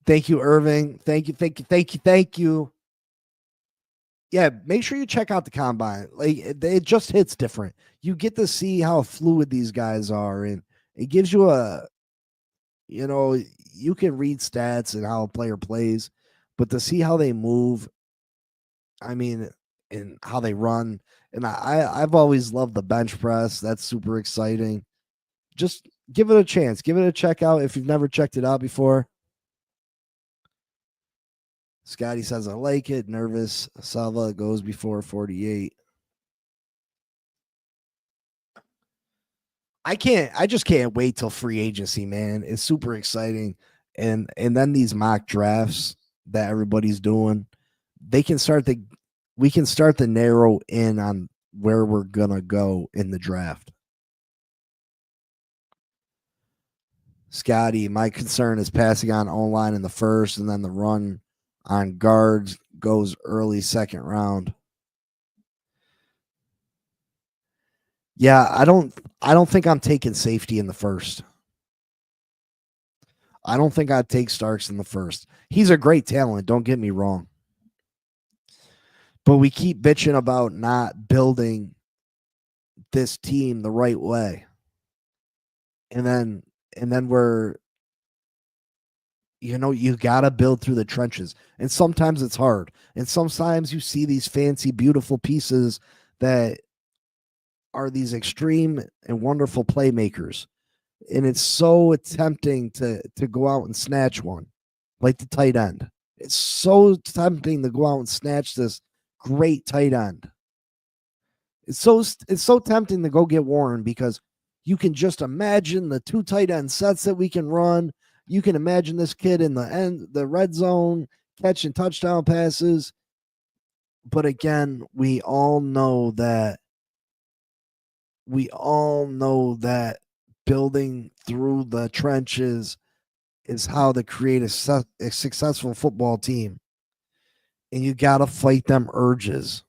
Thank you, Irving. Thank you. Yeah, make sure you check out the combine. Like, it just hits different. You get to see how fluid these guys are, and it gives you you can read stats and how a player plays, but to see how they move, I mean, and how they run. And I've always loved the bench press. That's super exciting. Just give it a chance. Give it a check out if you've never checked it out before. Scotty says, I like it. Nervous. Salva goes before 48. I just can't wait till free agency, man. It's super exciting. And then these mock drafts that everybody's doing, we can start to narrow in on where we're gonna go in the draft. Scotty, my concern is passing on online in the first, and then the run on guards goes early second round. Yeah, I don't think I'm taking safety in the first. I don't think I'd take Starks in the first. He's a great talent, don't get me wrong. But we keep bitching about not building this team the right way. And then we're, you got to build through the trenches. And sometimes it's hard. And sometimes you see these fancy, beautiful pieces that are these extreme and wonderful playmakers. And it's so tempting to go out and snatch one, like the tight end. It's so tempting to go out and snatch this great tight end. It's so tempting to go get Warren because you can just imagine the 2 tight end sets that we can run. You can imagine this kid in the red zone catching touchdown passes. But again, we all know that we all know that building through the trenches is how to create a successful football team. And you got to fight them urges.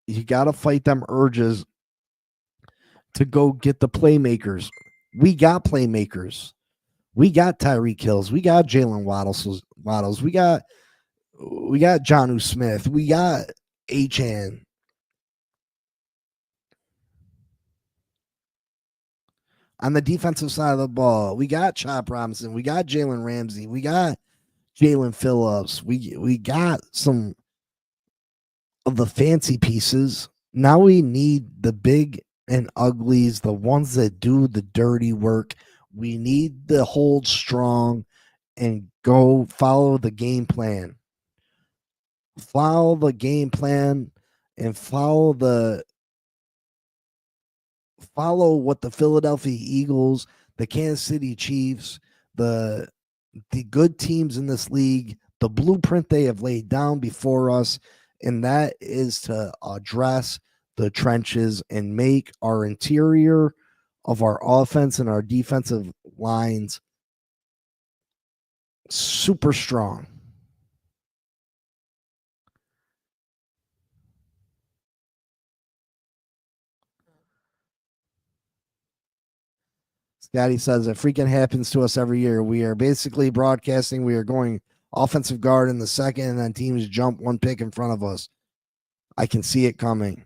You got to fight them urges to go get the playmakers. We got playmakers. We got Tyreek Hills. We got Jalen Waddles. We got Jonnu Smith. We got Achan. On the defensive side of the ball, we got Chop Robinson. We got Jalen Ramsey. We got Jalen Phillips. We got some of the fancy pieces. Now we need the big and uglies, the ones that do the dirty work. We need to hold strong and go follow the game plan. Follow the game plan and follow what the Philadelphia Eagles, the Kansas City Chiefs, the good teams in this league, the blueprint they have laid down before us, and that is to address the trenches and make our interior of our offense and our defensive lines super strong. Scotty says it freaking happens to us every year. We are basically broadcasting. We are going offensive guard in the second, and then teams jump one pick in front of us. I can see it coming.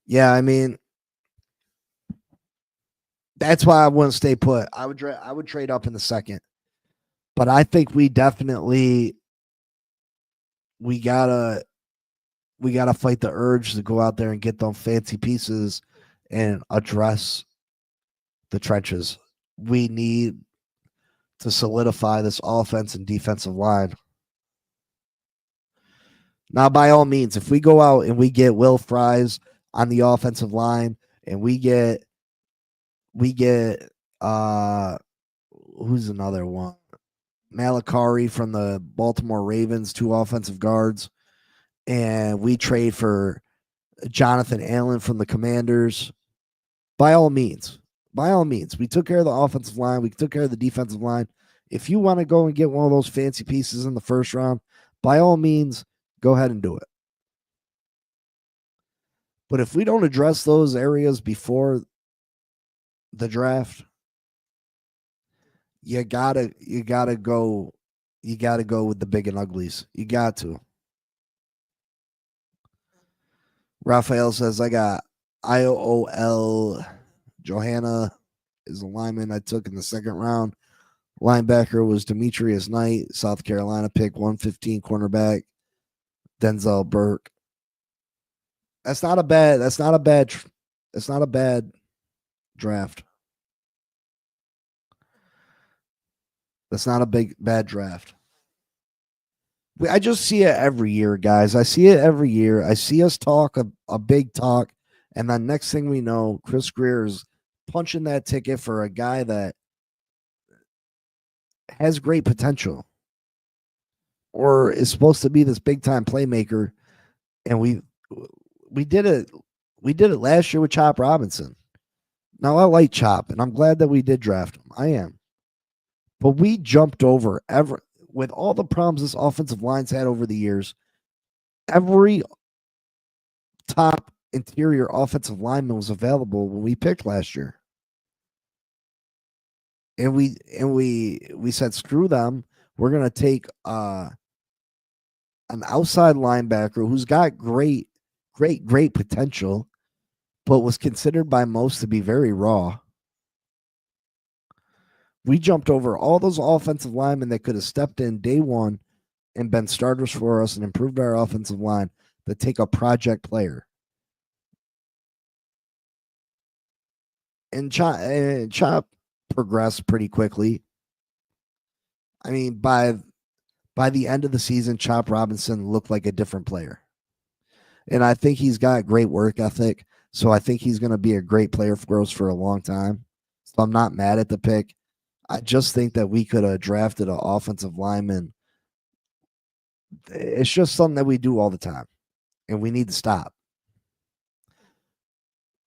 Yeah, I mean, that's why I wouldn't stay put. I would trade up in the second, but I think we gotta fight the urge to go out there and get those fancy pieces and address the trenches. We need to solidify this offense and defensive line. Now, by all means, if we go out and we get Will Fries on the offensive line and we get who's another one? Malakari from the Baltimore Ravens, 2 offensive guards, and we trade for Jonathan Allen from the Commanders. By all means, we took care of the offensive line. We took care of the defensive line. If you want to go and get one of those fancy pieces in the first round, by all means, go ahead and do it. But if we don't address those areas before the draft, you gotta go with the big and uglies. You got to. Raphael says, I got IOL Johanna is a lineman I took in the second round. Linebacker was Demetrius Knight, South Carolina pick, 115 cornerback, Denzel Burke. That's not a bad draft. That's not a bad draft. I just see it every year, guys. I see it every year. I see us talk a big talk, and then next thing we know, Chris Greer is punching that ticket for a guy that has great potential or is supposed to be this big time playmaker. And we did it last year with Chop Robinson. Now I like Chop, and I'm glad that we did draft him. I am. But we jumped over with all the problems this offensive line's had over the years, every top interior offensive lineman was available when we picked last year. And we said, screw them. We're going to take an outside linebacker who's got great potential, but was considered by most to be very raw. We jumped over all those offensive linemen that could have stepped in day one and been starters for us and improved our offensive line to take a project player. And Chop progressed pretty quickly. I mean, by the end of the season, Chop Robinson looked like a different player. And I think he's got great work ethic. So I think he's going to be a great player for us for a long time. So I'm not mad at the pick. I just think that we could have drafted an offensive lineman. It's just something that we do all the time, and we need to stop.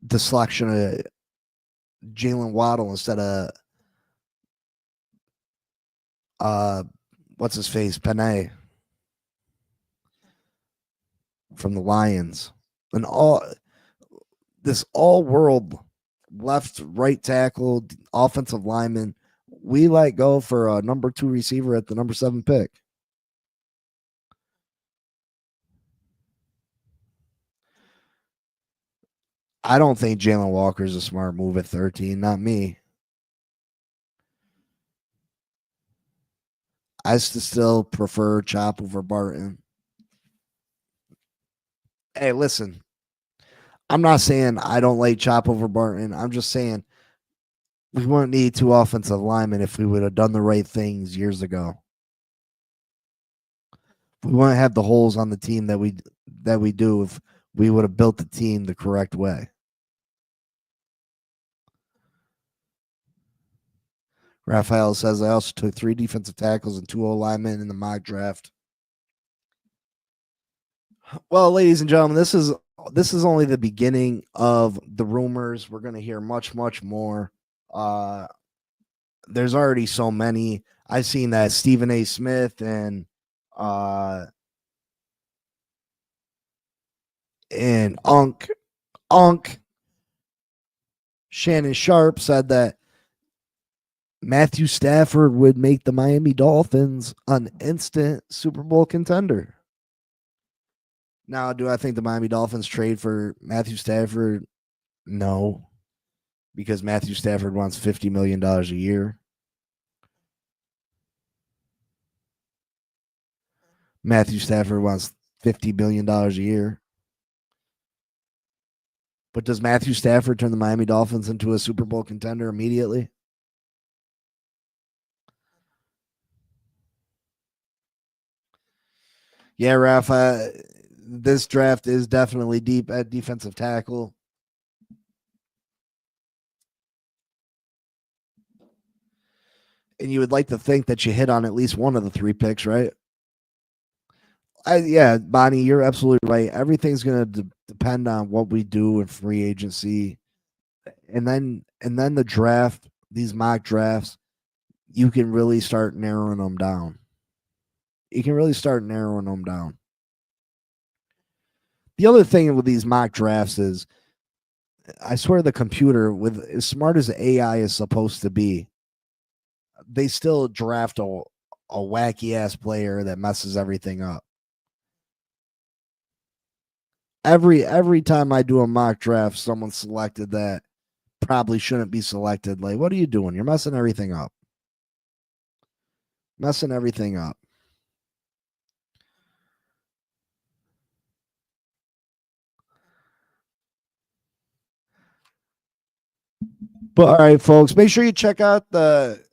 the selection of Jalen Waddle instead of what's his face, Panay from the Lions, and all world left, right tackle, offensive lineman. We let go for a number 2 receiver at the number 7 pick. I don't think Jalen Walker is a smart move at 13. Not me. I still prefer Chop over Barton. Hey, listen. I'm not saying I don't like Chop over Barton. I'm just saying we wouldn't need 2 offensive linemen if we would have done the right things years ago. We wouldn't have the holes on the team that we do if we would have built the team the correct way. Raphael says, I also took 3 defensive tackles and 2 O-linemen in the mock draft. Well, ladies and gentlemen, this is only the beginning of the rumors. We're going to hear much, much more. There's already so many. I've seen that Stephen A. Smith and Unk Shannon Sharp said that Matthew Stafford would make the Miami Dolphins an instant Super Bowl contender. Now, do I think the Miami Dolphins trade for Matthew Stafford? No, because Matthew Stafford wants $50 million a year. Matthew Stafford wants $50 million a year. But does Matthew Stafford turn the Miami Dolphins into a Super Bowl contender immediately? Yeah, Rafa, this draft is definitely deep at defensive tackle. And you would like to think that you hit on at least one of the 3 picks, right? Yeah, Bonnie, you're absolutely right. Everything's going to depend on what we do in free agency. And then the draft, these mock drafts, you can really start narrowing them down. The other thing with these mock drafts is, I swear the computer, with as smart as AI is supposed to be, they still draft a wacky ass player that messes everything up. Every time I do a mock draft, someone selected that probably shouldn't be selected. Like, what are you doing? You're messing everything up. But all right, folks, make sure you check out the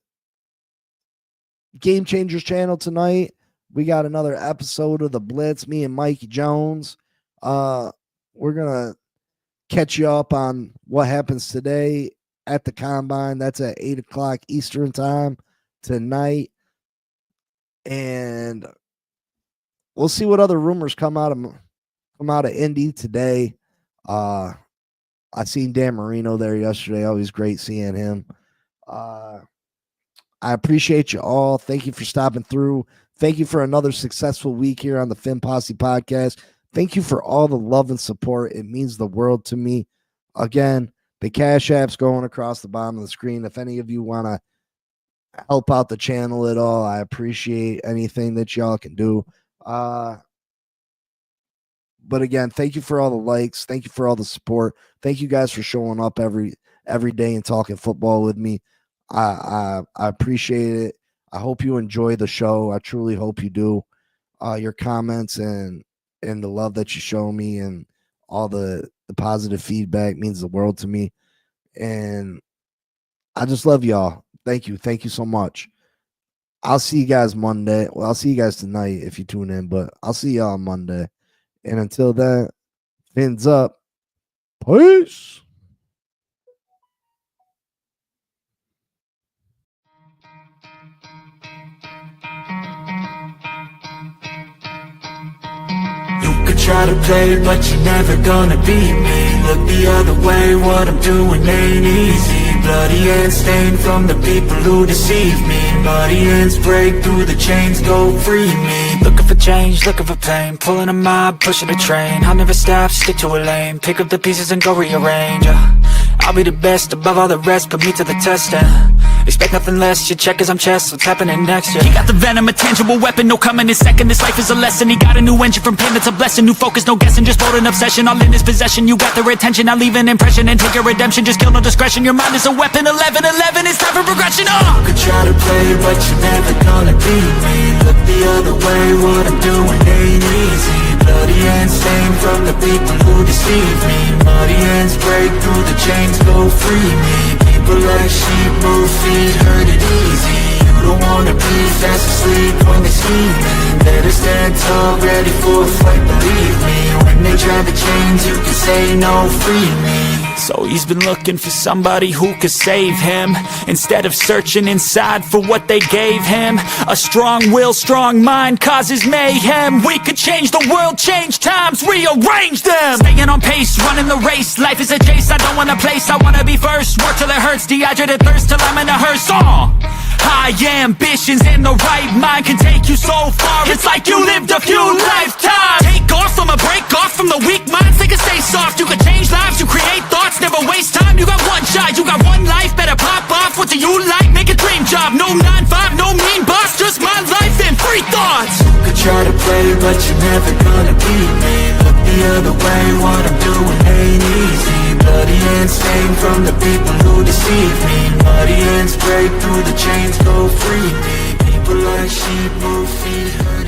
Game Changers channel tonight. We got another episode of the Blitz, me and Mike Jones. We're gonna catch you up on what happens today at the Combine. That's at 8:00 Eastern time tonight. And we'll see what other rumors come out of Indy today. I seen Dan Marino there yesterday. Always great seeing him. I appreciate you all. Thank you for stopping through. Thank you for another successful week here on the Fin Posse podcast. Thank you for all the love and support. It means the world to me. Again, the Cash App's going across the bottom of the screen. If any of you want to help out the channel at all, I appreciate anything that y'all can do. But again, thank you for all the likes. Thank you for all the support. Thank you guys for showing up every day and talking football with me. I appreciate it. I hope you enjoy the show. I truly hope you do. Your comments and the love that you show me and all the positive feedback means the world to me. And I just love y'all. Thank you. Thank you so much. I'll see you guys Monday. Well, I'll see you guys tonight if you tune in, but I'll see y'all on Monday. And until then, fins up. Peace. try to play, but you're never gonna beat me. Look the other way, what I'm doing ain't easy. Bloody hands stained from the people who deceive me. Muddy hands break through the chains, go free me. Looking for change, looking for pain, pulling a mob, pushing a train. I'll never stop, stick to a lane, pick up the pieces and go rearrange. I'll be the best above all the rest, put me to the test and expect nothing less. Your check is I'm chess, what's happening next? Yeah. He got the venom, a tangible weapon, no coming in second. This life is a lesson, he got a new engine from pain, it's a blessing. New focus, no guessing, just bold an obsession, all in his possession. You got their attention, I leave an impression and take your redemption. Just kill no discretion, your mind is a weapon. 11-11, it's time for progression. You could try to play, but you're never gonna beat me. Look the other way, what I'm doing ain't easy. Bloody hands stained from the people who deceive me. Muddy hands break through the chains, go free me. People like sheep move feet, hurt it easy. You don't wanna be fast asleep when they scheming. Better stand tall, ready for a fight, believe me. When they try to change, you can say no, free me. So he's been looking for somebody who could save him, instead of searching inside for what they gave him. A strong will, strong mind causes mayhem. We could change the world, change times, rearrange them. Staying on pace, running the race. Life is a chase, I don't want a place, I wanna be first. Work till it hurts, dehydrated thirst till I'm in a hearse. High ambitions and the right mind can take you so far. It's like you lived a few lifetimes. Take off from a break off from the weak minds, they can stay soft. You can change lives, you create thoughts, never waste time. You got one shot, you got one life, better pop off. What do you like? Make a dream job. No 9-5, no mean boss, just my life and free thoughts. You could try to play, but you're never gonna beat me. Look the other way, what I'm doing ain't easy. Bloody hands stained from the people who deceive me. Muddy hands break through the chains, go free me. People like sheep move feet, hurt